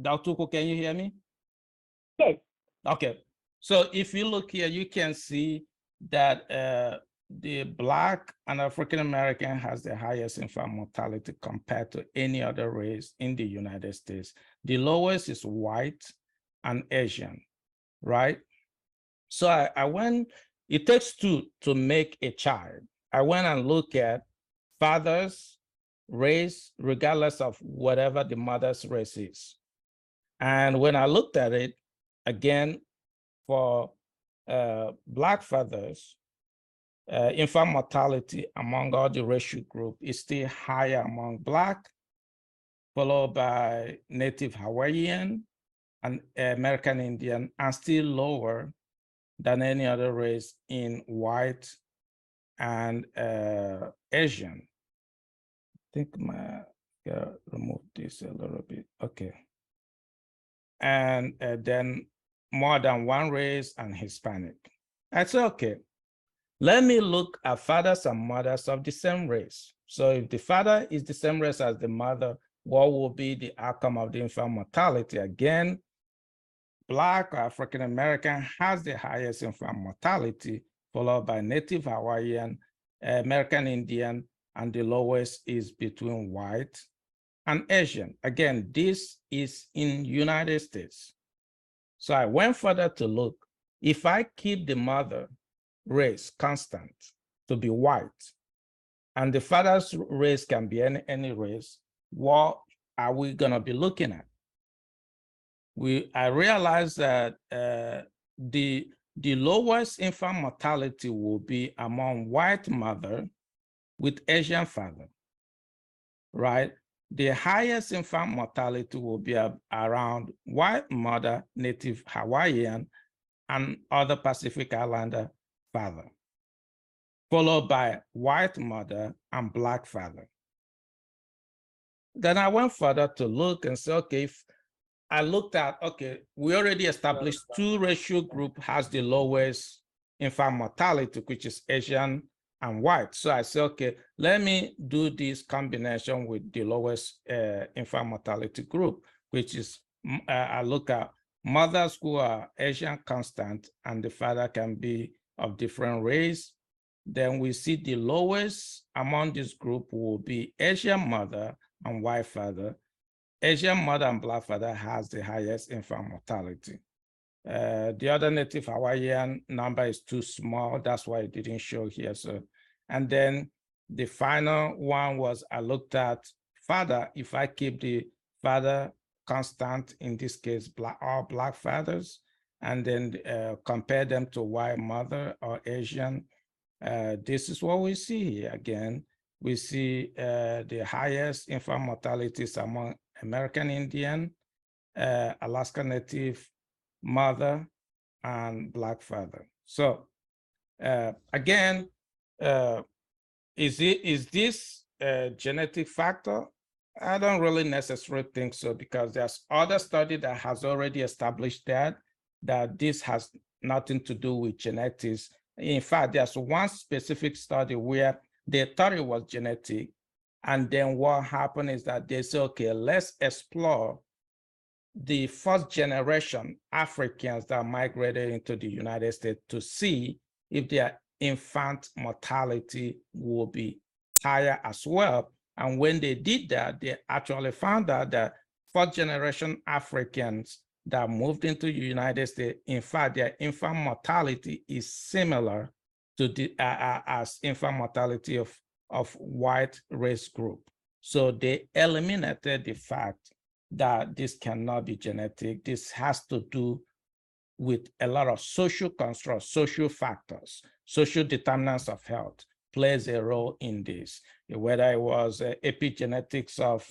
Dr. Ukwu, can you hear me? Yes. Okay. So if you look here, you can see that the Black and African American has the highest infant mortality compared to any other race in the United States. The lowest is white and Asian, right? So I went, it takes two to make a child. I went and looked at father's race, regardless of whatever the mother's race is. And when I looked at it, again, for Black fathers, infant mortality among all the racial group is still higher among Black, followed by Native Hawaiian and American Indian, and still lower than any other race in white and Asian. I think remove this a little bit. Okay. And then more than one race and Hispanic. I said, okay, let me look at fathers and mothers of the same race. So if the father is the same race as the mother, what will be the outcome of the infant mortality? Again, Black or African American has the highest infant mortality, followed by Native Hawaiian, American Indian, and the lowest is between white and Asian. Again, this is in United States. So I went further to look. If I keep the mother race constant to be white, and the father's race can be any race, what are we going to be looking at? I realized that the lowest infant mortality will be among white mother with Asian father, right? The highest infant mortality will be around white mother, native Hawaiian, and other Pacific Islander father, followed by white mother and Black father. Then I went further to look and say, okay, if I looked at, okay, we already established two racial group has the lowest infant mortality, which is Asian and white. So I said, okay, let me do this combination with the lowest infant mortality group, which is, I look at mothers who are Asian constant and the father can be of different race. Then we see the lowest among this group will be Asian mother and white father. Asian mother and Black father has the highest infant mortality. The other native Hawaiian number is too small. That's why it didn't show here. So, and then the final one was I looked at father. If I keep the father constant, in this case, all Black fathers, and then compare them to white mother or Asian, this is what we see here again. We see the highest infant mortalities among American Indian, Alaska Native mother, and Black father. So again, is this a genetic factor? I don't really necessarily think so, because there's other study that has already established that this has nothing to do with genetics. In fact, there's one specific study where they thought it was genetic, and then what happened is that they said, okay, let's explore the first generation Africans that migrated into the United States to see if their infant mortality will be higher as well. And when they did that, they actually found out that first generation Africans that moved into the United States, in fact, their infant mortality is similar to the as infant mortality of white race group. So they eliminated the fact that this cannot be genetic. This has to do with a lot of social constructs, social factors, social determinants of health plays a role in this, whether it was epigenetics of,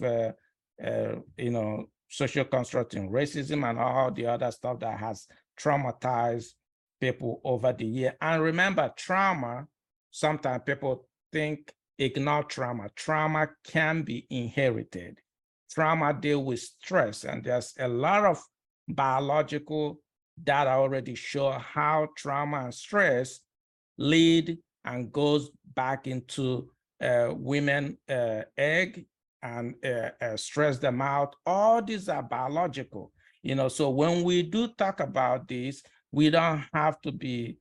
social construct in racism and all the other stuff that has traumatized people over the year. And remember, trauma, sometimes people ignore trauma. Trauma can be inherited. Trauma deal with stress, and there's a lot of biological data already show how trauma and stress lead and goes back into women egg and stress them out. All these are biological, so when we do talk about this, we don't have to be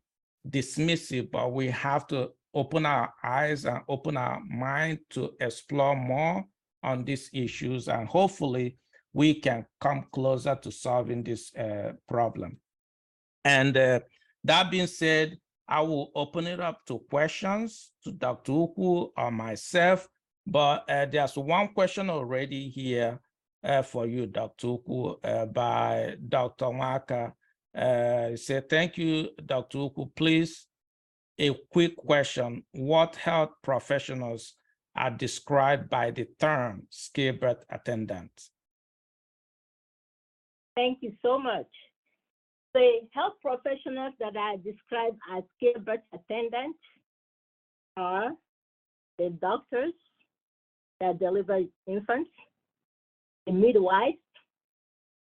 dismissive, but we have to open our eyes and open our mind to explore more on these issues, and hopefully we can come closer to solving this problem. And that being said, I will open it up to questions to Dr. Ukwu or myself, but there's one question already here for you, Dr. Ukwu, by Dr. Waka. Say, thank you, Dr. Ukwu. Please, a quick question. What health professionals are described by the term skilled birth attendant? Thank you so much. The health professionals that are described as skilled birth attendants are the doctors that deliver infants, the midwife,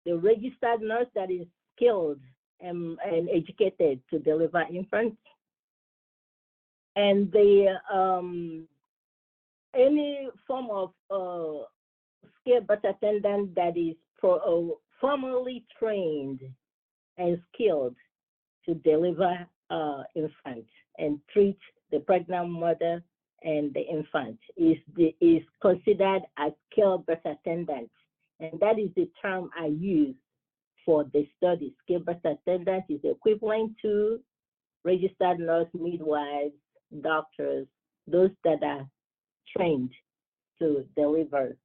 the registered nurse that is skilled and educated to deliver infants, and the any form of skilled birth attendant that is formally trained and skilled to deliver infants and treat the pregnant mother and the infant is considered as skilled birth attendant, and that is the term I use for the study. Skilled birth attendant is equivalent to registered nurse, midwives, doctors, those that are trained to deliver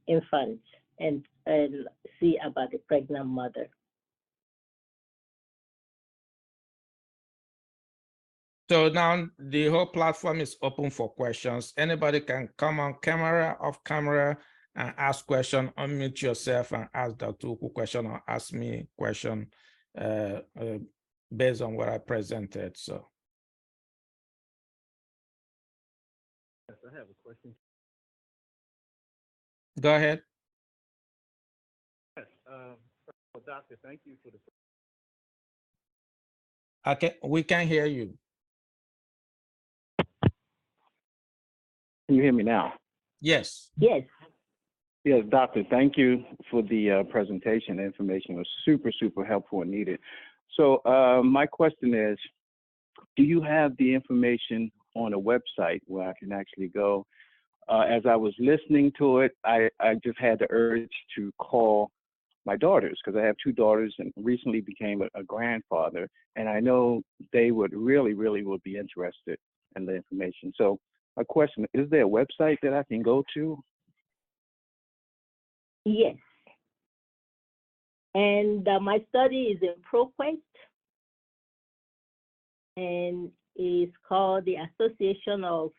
infants and see about the pregnant mother. So now the whole platform is open for questions. Anybody can come on camera, off camera, and ask question, unmute yourself and ask Dr. Ukwu question or ask me question based on what I presented. So. Yes, I have a question. Go ahead. Yes, well, doctor, thank you for the. Okay, we can hear you. Can you hear me now? Yes. Yes. Yes, doctor, thank you for the presentation. The information was super, super helpful and needed. So my question is, do you have the information on a website where I can actually go? As I was listening to it, I just had the urge to call my daughters, because I have two daughters and recently became a grandfather, and I know they would really would be interested in the information. So my question, is there a website that I can go to? Yes. And my study is in ProQuest, and is called the Association of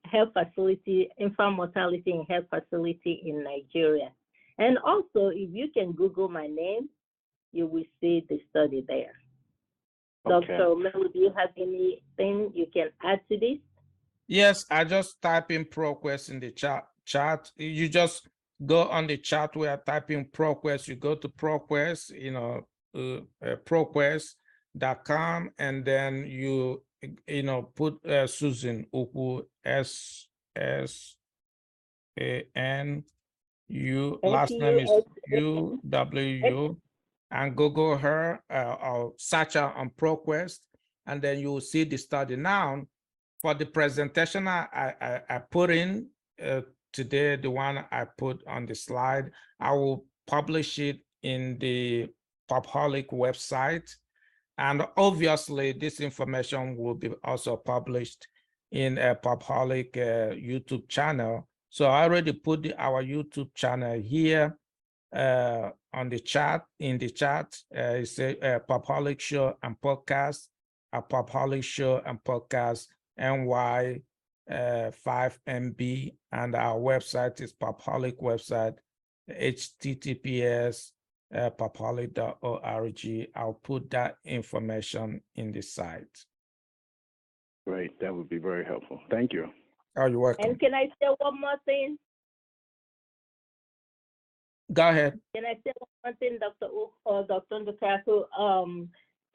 Health Facility, Infant Mortality and Health Facility in Nigeria. And also, if you can Google my name, you will see the study there. Okay. Dr. Melo, do you have anything you can add to this? Yes, I just type in ProQuest in the chat. You just go on the chat where I type in ProQuest, you go to ProQuest, ProQuest.com, and then you put Susan Ukwu, S-S-A-N-U, last name is U-W-U, and Google her or search her on ProQuest, and then you will see the study. Now, for the presentation I put in today, the one I put on the slide, I will publish it in the PopHolic website. And obviously, this information will be also published in a PopHolic YouTube channel. So I already put our YouTube channel here on the chat, in the chat. It's a PopHolic Show and Podcast, a PopHolic Show and Podcast, NY 5MB, and our website is PopHolic website, https popholic.org. I'll put that information in the site. Great, that would be very helpful. Thank you. Oh, you're welcome. And can I say one more thing? Go ahead. Can I say one thing, Dr. Ukwu or Dr. Ndukaku,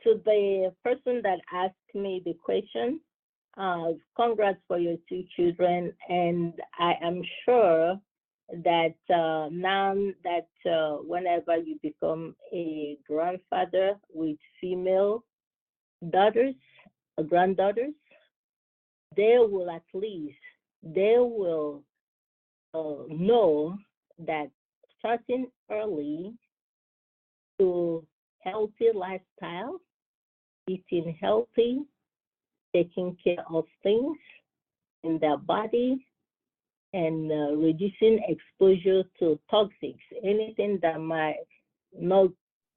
to the person that asked me the question? Congrats for your two children, and I am sure that now that whenever you become a grandfather with female daughters or granddaughters, they will know that starting early to healthy lifestyle, eating healthy, taking care of things in their body, and reducing exposure to toxics, anything that might not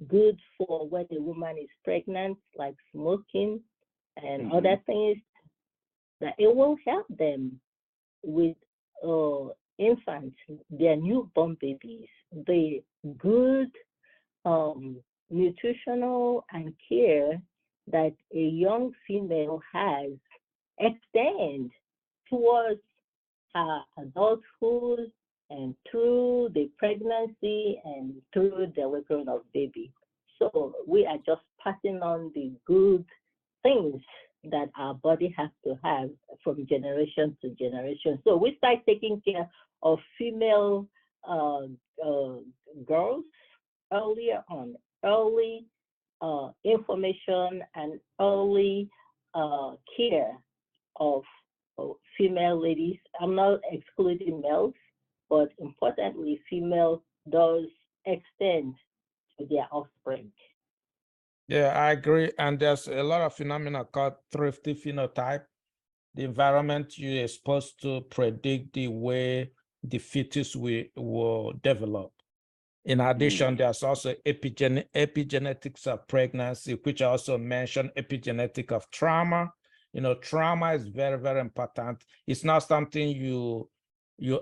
good for when a woman is pregnant, like smoking and other things, that it will help them with infants, their newborn babies, the good nutritional and care that a young female has extend towards her adulthood and through the pregnancy and through the delivery of baby. So we are just passing on the good things that our body has to have from generation to generation. So we start taking care of female girls earlier on, early information and early care of female ladies. I'm not excluding males, but importantly, female does extend to their offspring. Yeah, I agree. And there's a lot of phenomena called thrifty phenotype. The environment you're supposed to predict the way the fetus will develop. In addition, there's also epigenetics of pregnancy, which I also mentioned epigenetic of trauma. You know, trauma is very, very important. It's not something you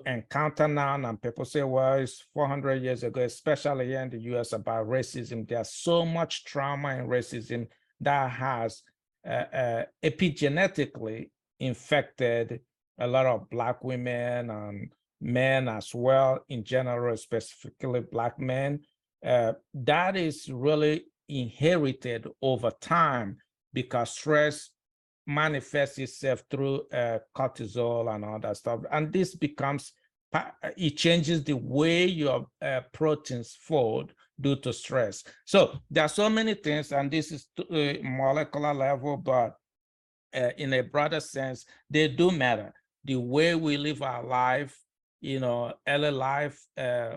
encounter now, and people say, well, it's 400 years ago, especially here in the US about racism. There's so much trauma and racism that has epigenetically infected a lot of Black women and men as well, in general, specifically Black men. That is really inherited over time because stress manifests itself through cortisol and all that stuff. And this becomes, it changes the way your proteins fold due to stress. So there are so many things, and this is to a molecular level, but in a broader sense, they do matter. The way we live our life, you know, early life,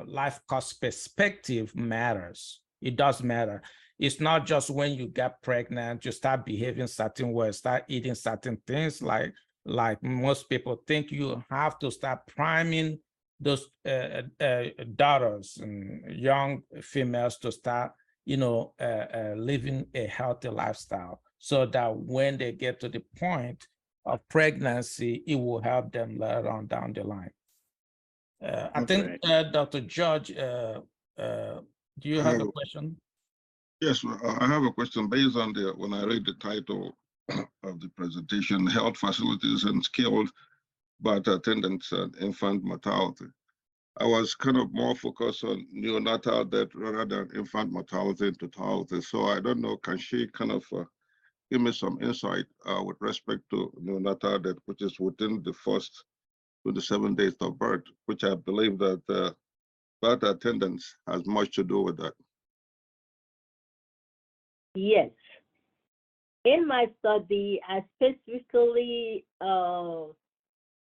life cost perspective matters. It does matter. It's not just when you get pregnant, you start behaving certain ways, start eating certain things. Like most people think, you have to start priming those daughters and young females to start, you know, living a healthy lifestyle, so that when they get to the point of pregnancy, it will help them later on down the line. I think Dr. George, do you have a question? Yes, I have a question based on when I read the title of the presentation, Health Facilities and Skilled Birth Attendants and Infant Mortality. I was kind of more focused on neonatal death rather than infant mortality and totality. So I don't know, can she kind of give me some insight with respect to neonatal death, which is within the first to the 7 days of birth, which I believe that birth attendance has much to do with that. Yes. In my study, I specifically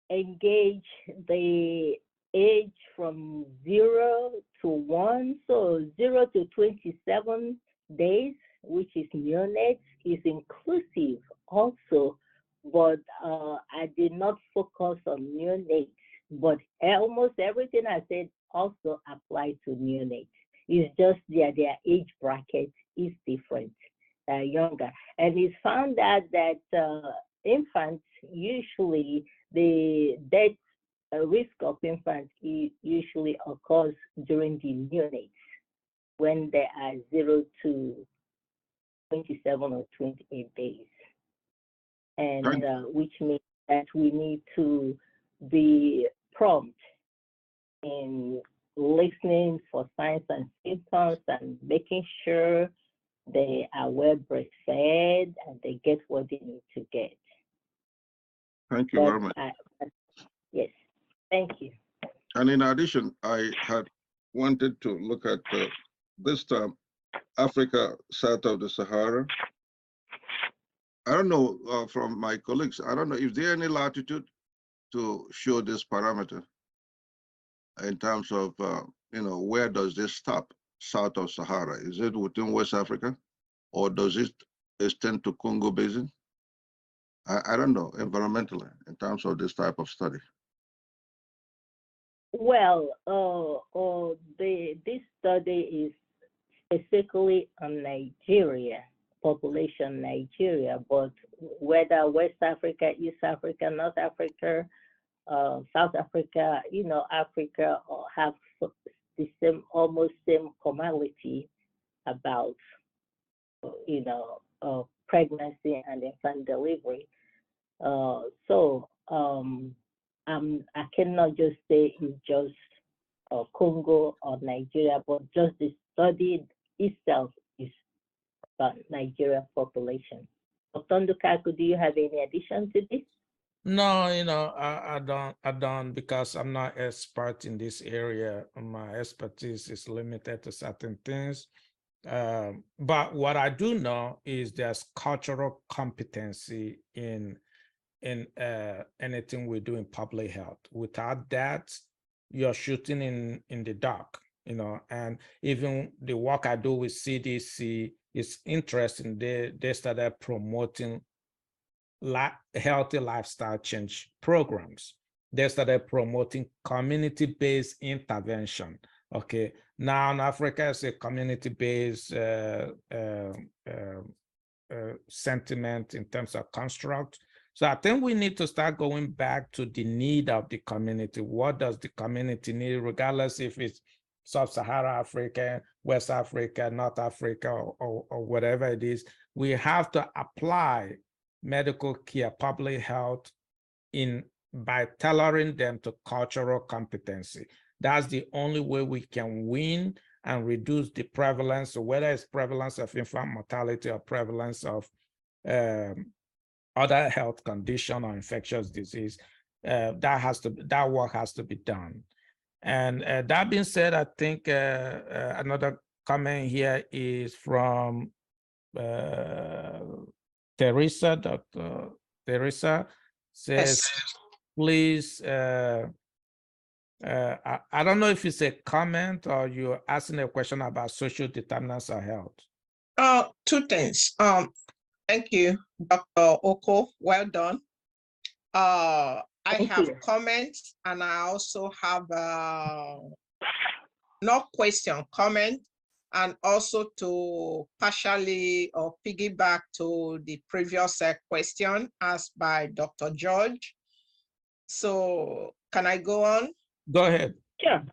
engage the age from 0 to 1, so 0 to 27 days, which is neonates, is inclusive also, but I did not focus on neonates, but almost everything I said also applies to neonates. It's just their age bracket is different, younger. And it's found that infants, usually the death risk of infants usually occurs during the neonates, when they are 0 to 27 or 28 days. And which means that we need to be prompt in listening for signs and symptoms and making sure they are well breastfed and they get what they need to get. Thank you very much. Yes, thank you. And in addition, I had wanted to look at this time, Africa south of the Sahara. I don't know from my colleagues, I don't know if there any latitude to show this parameter in terms of, you know, where does this stop south of Sahara? Is it within West Africa, or does it extend to Congo Basin? I don't know environmentally in terms of this type of study. Well, this study is specifically on Nigeria, population Nigeria, but whether West Africa, East Africa, North Africa, South Africa, you know, Africa have the same, almost same commonality about, you know, pregnancy and infant delivery. So I cannot just say it's just Congo or Nigeria, but just the study itself is about Nigeria population. Dr. Ndukaku, do you have any addition to this? No, you know, I don't, because I'm not expert in this area. My expertise is limited to certain things. But what I do know is there's cultural competency in anything we do in public health. Without that, you're shooting in the dark, you know. And even the work I do with CDC it's interesting. They started promoting healthy lifestyle change programs. They started promoting community-based intervention. Okay, now in Africa, it's a community-based sentiment in terms of construct. So I think we need to start going back to the need of the community. What does the community need, regardless if it's Sub-Saharan Africa, West Africa, North Africa, or whatever it is? We have to apply medical care, public health by tailoring them to cultural competency. That's the only way we can win and reduce the prevalence, whether it's prevalence of infant mortality or prevalence of other health condition or infectious disease. That work has to be done. And that being said, I think another comment here is from Teresa. Dr. Teresa says, Yes. please, I don't know if it's a comment or you're asking a question about social determinants of health. Two things. Thank you, Dr. Oko. Well done. I Thank have you. comments, and I also have not question, comment, and also to partially or piggyback to the previous question asked by Dr. George. So can I go on? Go ahead. Sure.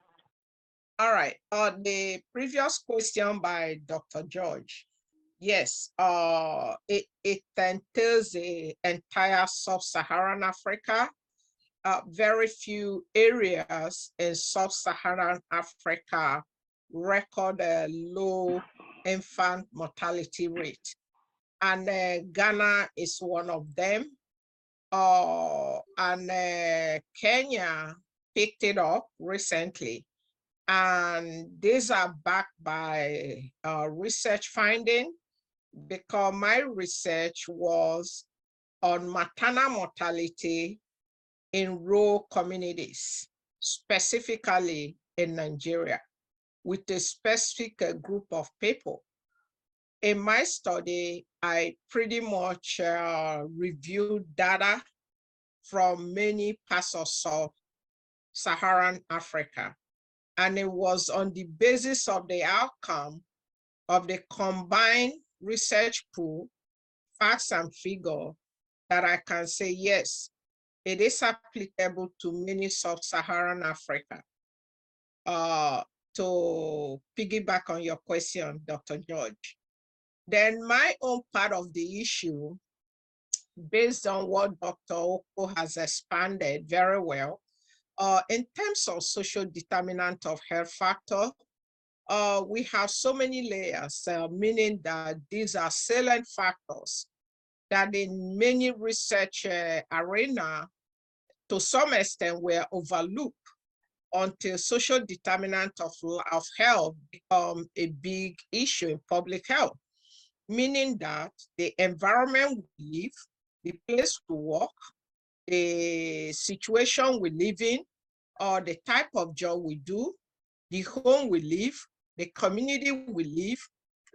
All right. The previous question by Dr. George. Yes, it entails the entire Sub-Saharan Africa. Very few areas in Sub-Saharan Africa record a low infant mortality rate. And Ghana is one of them. And Kenya picked it up recently. And these are backed by research finding, because my research was on maternal mortality in rural communities, specifically in Nigeria, with a specific group of people. In my study, I pretty much reviewed data from many parts of Sub-Saharan Africa. And it was on the basis of the outcome of the combined research pool, facts and figure, that I can say, yes, it is applicable to many Sub-Saharan Africa. To piggyback on your question, Dr. George, then my own part of the issue, based on what Dr. Oko has expanded very well, in terms of social determinant of health factor, we have so many layers, meaning that these are salient factors that in many research arena, to some extent, were overlooked until social determinant of health become a big issue in public health, meaning that the environment we live, the place we work, the situation we live in, or the type of job we do, the home we live, the community we live,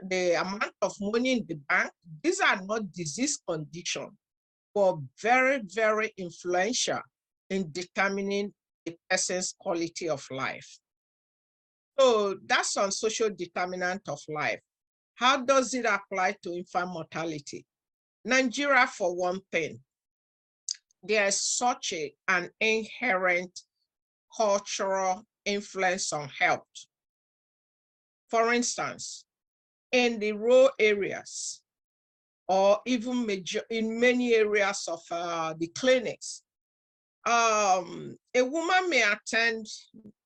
the amount of money in the bank, these are not disease conditions, but very, very influential in determining a person's quality of life. So that's on social determinant of life. How does it apply to infant mortality? Nigeria, for one thing, there is such an inherent cultural influence on health. For instance, in the rural areas, or even in many areas of the clinics, a woman may attend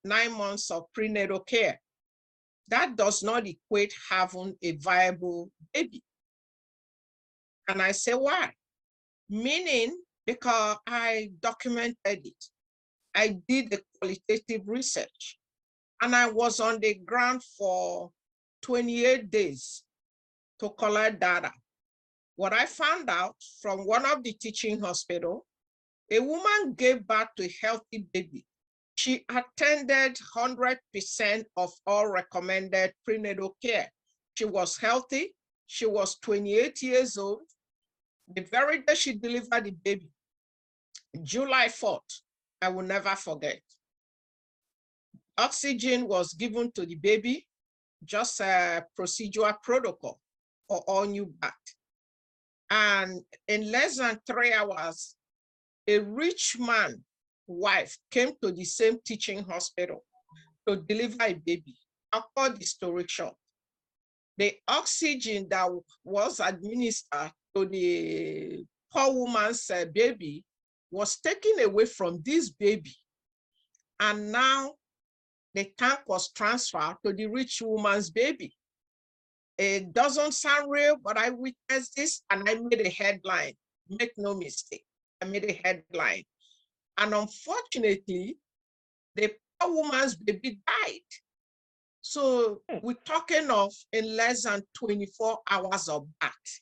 9 months of prenatal care. That does not equate having a viable baby. And I say, why? Meaning, because I documented it. I did the qualitative research, and I was on the ground for 28 days to collect data. What I found out from one of the teaching hospitals, a woman gave birth to a healthy baby. She attended 100% of all recommended prenatal care. She was healthy. She was 28 years old. The very day she delivered the baby, July 4th, I will never forget. Oxygen was given to the baby, just a procedural protocol for all new birth. And in less than 3 hours, a rich man's wife came to the same teaching hospital to deliver a baby. I'll cut the story short. The oxygen that was administered to the poor woman's baby was taken away from this baby. And now the tank was transferred to the rich woman's baby. It doesn't sound real, but I witnessed this and I made a headline. Make no mistake, I made a headline. And unfortunately, the poor woman's baby died. So we're talking of in less than 24 hours of birth.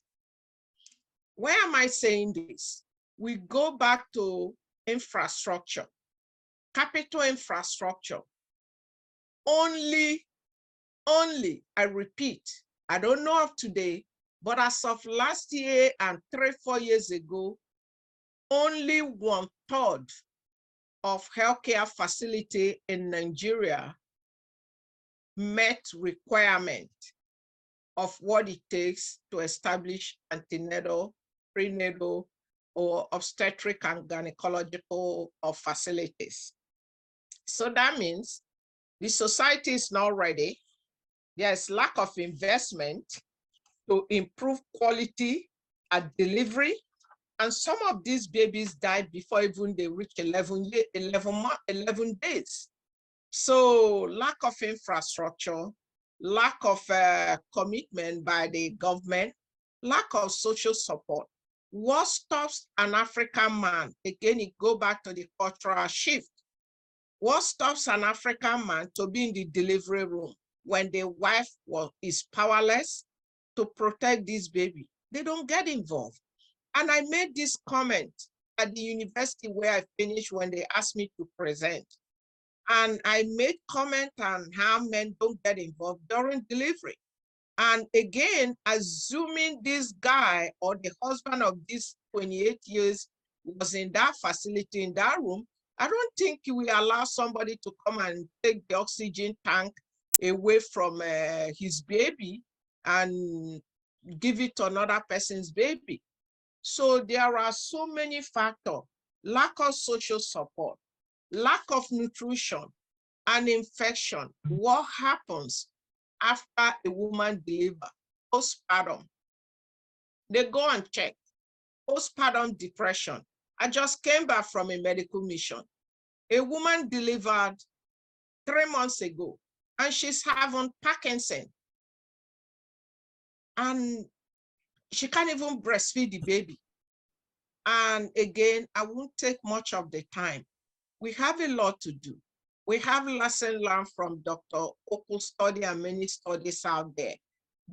Why am I saying this? We go back to infrastructure, capital infrastructure. Only, I repeat, I don't know of today, but as of last year and 3-4 years ago, only 1/3 of healthcare facility in Nigeria met requirement of what it takes to establish antenatal, prenatal, or obstetric and gynecological facilities. So that means the society is not ready. There's lack of investment to improve quality at delivery. And some of these babies died before even they reach 11 days. So lack of infrastructure, lack of commitment by the government, lack of social support. What stops an African man? Again, it go back to the cultural shift. What stops an African man to be in the delivery room when the wife is powerless to protect this baby? They don't get involved. And I made this comment at the university where I finished when they asked me to present. And I made comment on how men don't get involved during delivery. And again, assuming this guy or the husband of this 28 years was in that facility, in that room, I don't think we allow somebody to come and take the oxygen tank away from his baby and give it to another person's baby. So there are so many factors: lack of social support, lack of nutrition, and infection. What happens after a woman delivers? Postpartum. They go and check. Postpartum depression. I just came back from a medical mission. A woman delivered 3 months ago, and she's having Parkinson. And she can't even breastfeed the baby. And again, I won't take much of the time. We have a lot to do. We have lessons learned from Dr. Ukwu's study and many studies out there.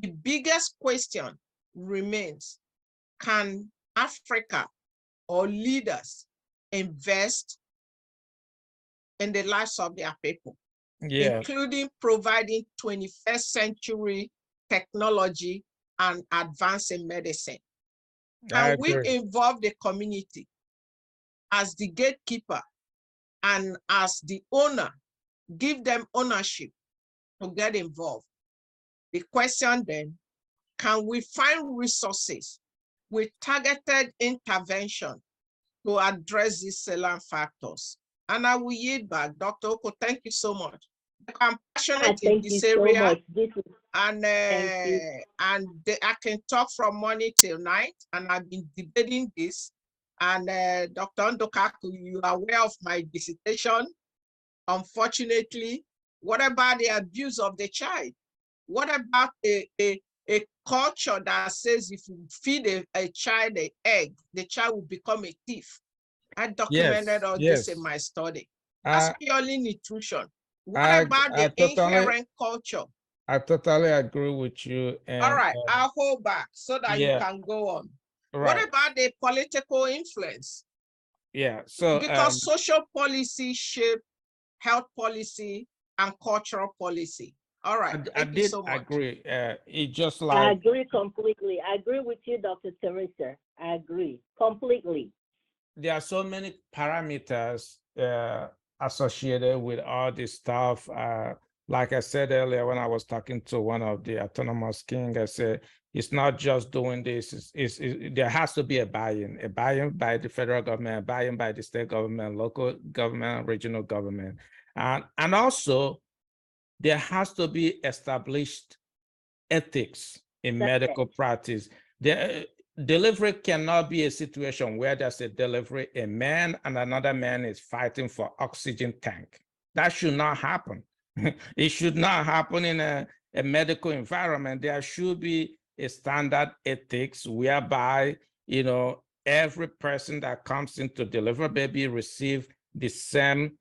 The biggest question remains, can Africa or leaders invest in the lives of their people, including providing 21st century technology and advancing medicine? Can we involve the community as the gatekeeper and as the owner, give them ownership to get involved? The question then, can we find resources with targeted intervention to address these salient factors? And I will yield back. Dr. Ukwu, thank you so much. I'm passionate in this area, and I can talk from morning till night, and I've been debating this. And Dr. Ndokaku, you are aware of my dissertation. Unfortunately, what about the abuse of the child? What about a culture that says if you feed a child an egg, the child will become a thief? I documented all this in my study. That's purely nutrition. What about the inherent culture? I totally agree with you. And, all right, I'll hold back so that you can go on. Right. What about the political influence? Yeah, so because social policy shape health policy and cultural policy. All right. I Thank you did so much. agree. It just I like agree completely. I agree with you, Dr. Teresa. I agree completely. there are so many parameters associated with all this stuff. Like I said earlier, when I was talking to one of the autonomous king, I said, it's not just doing this. There has to be a buy-in by the federal government, a buy-in by the state government, local government, regional government. And also, there has to be established ethics in medical practice. The delivery cannot be a situation where there's a delivery, a man and another man is fighting for oxygen tank. That should not happen. It should not happen in a medical environment. There should be a standard ethics whereby, you know, every person that comes in to deliver a baby receive the same,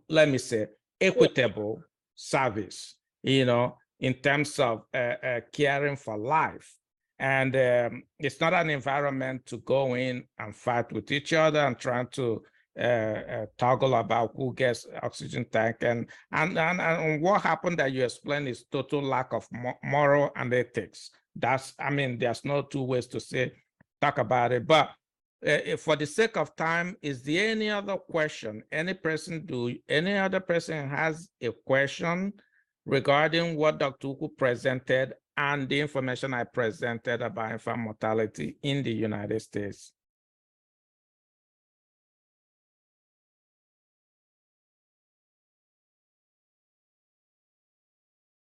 let me say, equitable service, you know, in terms of caring for life. And it's not an environment to go in and fight with each other and trying to toggle about who gets oxygen tank. And what happened that you explained is total lack of moral and ethics. That's, I mean, there's no two ways to talk about it. But for the sake of time, is there any other question? Any other person has a question regarding what Dr. Ukwu presented and the information I presented about infant mortality in the United States?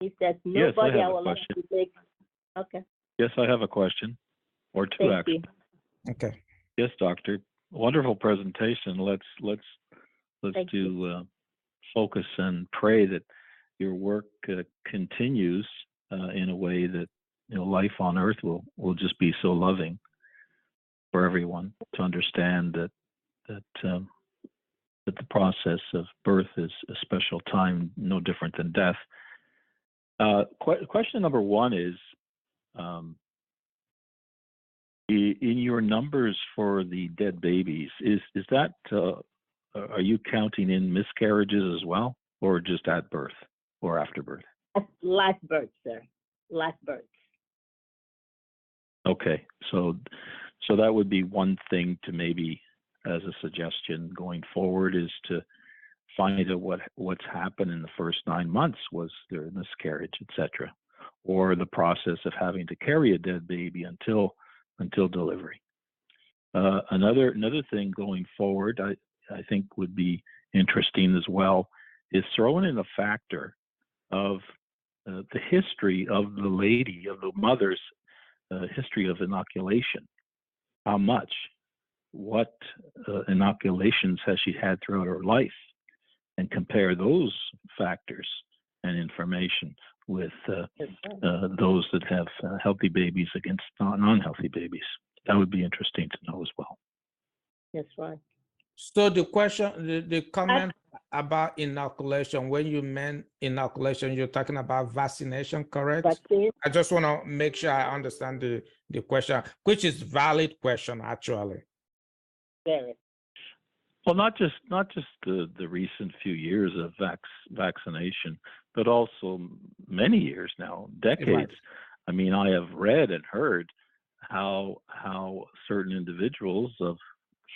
If there's Yes, I nobody, have I a will like question. to take. Okay. Yes, I have a question, or two Thank actually. you. Okay. Yes, doctor. Wonderful presentation. Let's Thank you. focus and pray that your work continues in a way that, you know, life on Earth will just be so loving for everyone to understand that the process of birth is a special time, no different than death. Question number one is, in your numbers for the dead babies, is that, are you counting in miscarriages as well, or just at birth or after birth? Last birth, sir. Last birth. Okay, so that would be one thing to maybe, as a suggestion going forward, is to find out what's happened in the first 9 months. Was there a miscarriage, etc., or the process of having to carry a dead baby until delivery. Another thing going forward, I think would be interesting as well, is throwing in a factor of the history of the mother's history of inoculation. How much, what inoculations has she had throughout her life, and compare those factors and information with those that have healthy babies against non-healthy babies. That would be interesting to know as well. That's right. So the question, the comment about inoculation, when you meant inoculation, you're talking about vaccination, correct? Vaccine. I just want to make sure I understand the question, which is valid question, actually. Very. Well, not just the recent few years of vaccination, but also many years now, decades. Right. I mean, I have read and heard how certain individuals of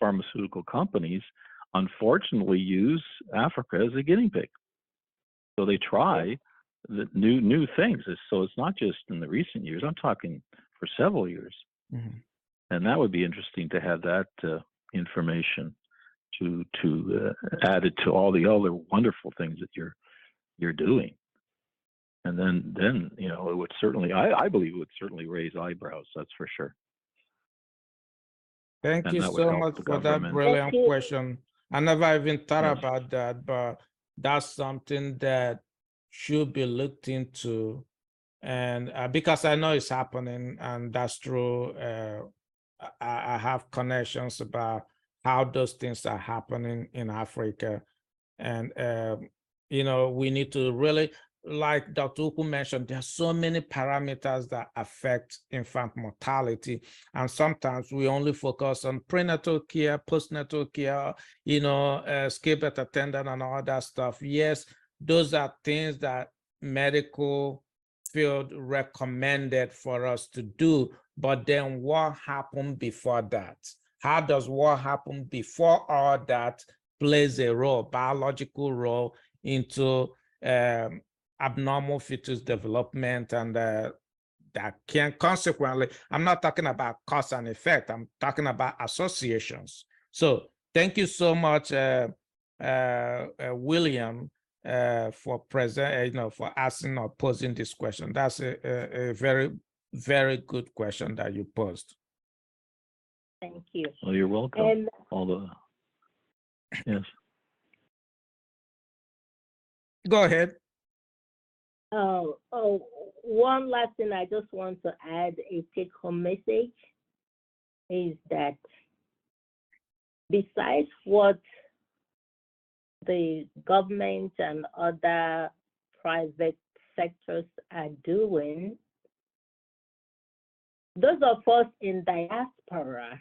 pharmaceutical companies unfortunately use Africa as a guinea pig. So they try the new things. So it's not just in the recent years. I'm talking for several years. Mm-hmm. And that would be interesting to have that information to add it to all the other wonderful things that you're doing. And then you know, it would certainly, I believe it would certainly raise eyebrows, that's for sure. Thank And you that would so help much the for that government. brilliant Thank you. question. I never even thought Yes. about that, but that's something that should be looked into. And because I know it's happening, and that's true. I have connections about how those things are happening in Africa. And, you know, we need to really, like Dr. Ukwu mentioned, there are so many parameters that affect infant mortality. And sometimes we only focus on prenatal care, postnatal care, you know, skip at attendant and all that stuff. Yes, those are things that medical field recommended for us to do. But then what happened before that? How does what happened before all that plays a role, biological role into abnormal fetus development, and that can consequently, I'm not talking about cause and effect, I'm talking about associations. So thank you so much, William, for for asking or posing this question. That's a very, very good question that you posed. Thank you. Well, you're welcome. And Yes. Go ahead. One last thing I just want to add, a take-home message, is that besides what the government and other private sectors are doing, those of us in diaspora,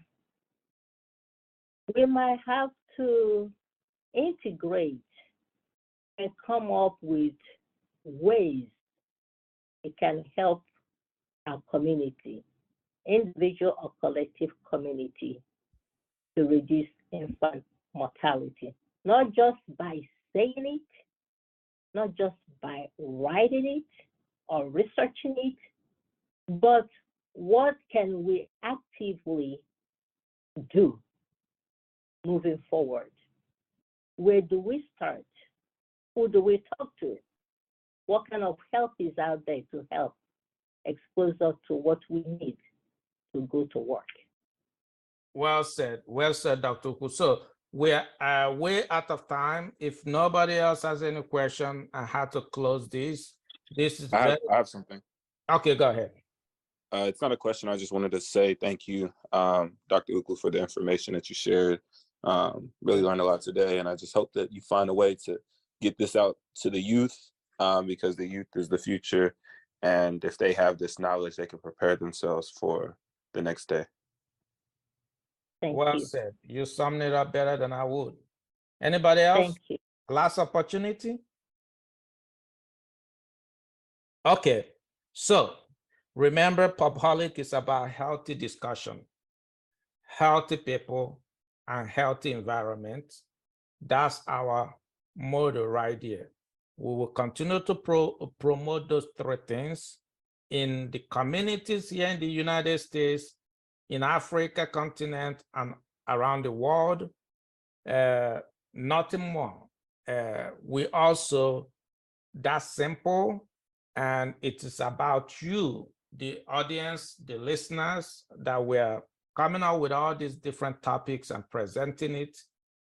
we might have to integrate and come up with ways it can help our community, individual or collective community, to reduce infant mortality. Not just by saying it, not just by writing it or researching it, but what can we actively do moving forward? Where do we start? Who do we talk to? What kind of help is out there to help expose us to what we need to go to work? Well said, Dr. Ukwu. So we're way out of time. If nobody else has any question, I had to close this. This is I have something. Okay, go ahead. It's not a question. I just wanted to say thank you, Dr. Ukwu, for the information that you shared. Really learned a lot today, and I just hope that you find a way to get this out to the youth, because the youth is the future, and if they have this knowledge, they can prepare themselves for the next day. Thank Well you. said. You summed it up better than I would. Anybody else? Thank you. Last opportunity? Okay, so remember, Public is about healthy discussion, healthy people, and healthy environment. That's our motto right here. We will continue to promote those three things in the communities here in the United States, in Africa continent, and around the world. Nothing more. We also, that's simple, and it is about you, the audience, the listeners, that we're coming out with all these different topics and presenting it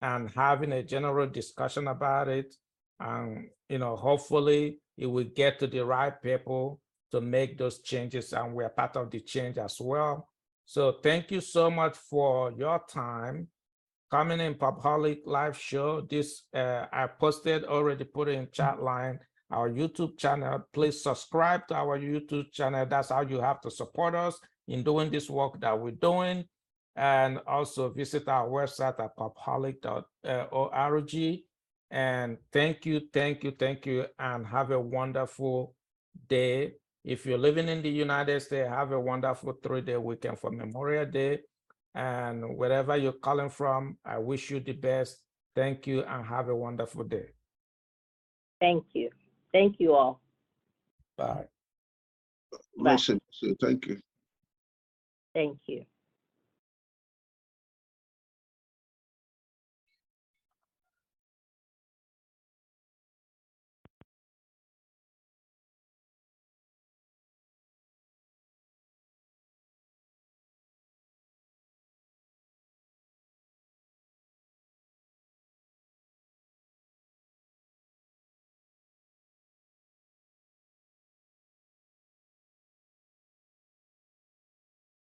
and having a general discussion about it. And hopefully it will get to the right people to make those changes, and we're part of the change as well. So thank you so much for your time coming in Public Live Show. This I posted, already put it in chat line, our YouTube channel. Please subscribe to our YouTube channel. That's how you have to support us in doing this work that we're doing. And also visit our website at public.org. And thank you, and have a wonderful day. If you're living in the United States, have a wonderful 3-day weekend for Memorial Day. And wherever you're calling from, I wish you the best. Thank you, and have a wonderful day. Thank you. Thank you all. Bye. Listen, so thank you. Thank you.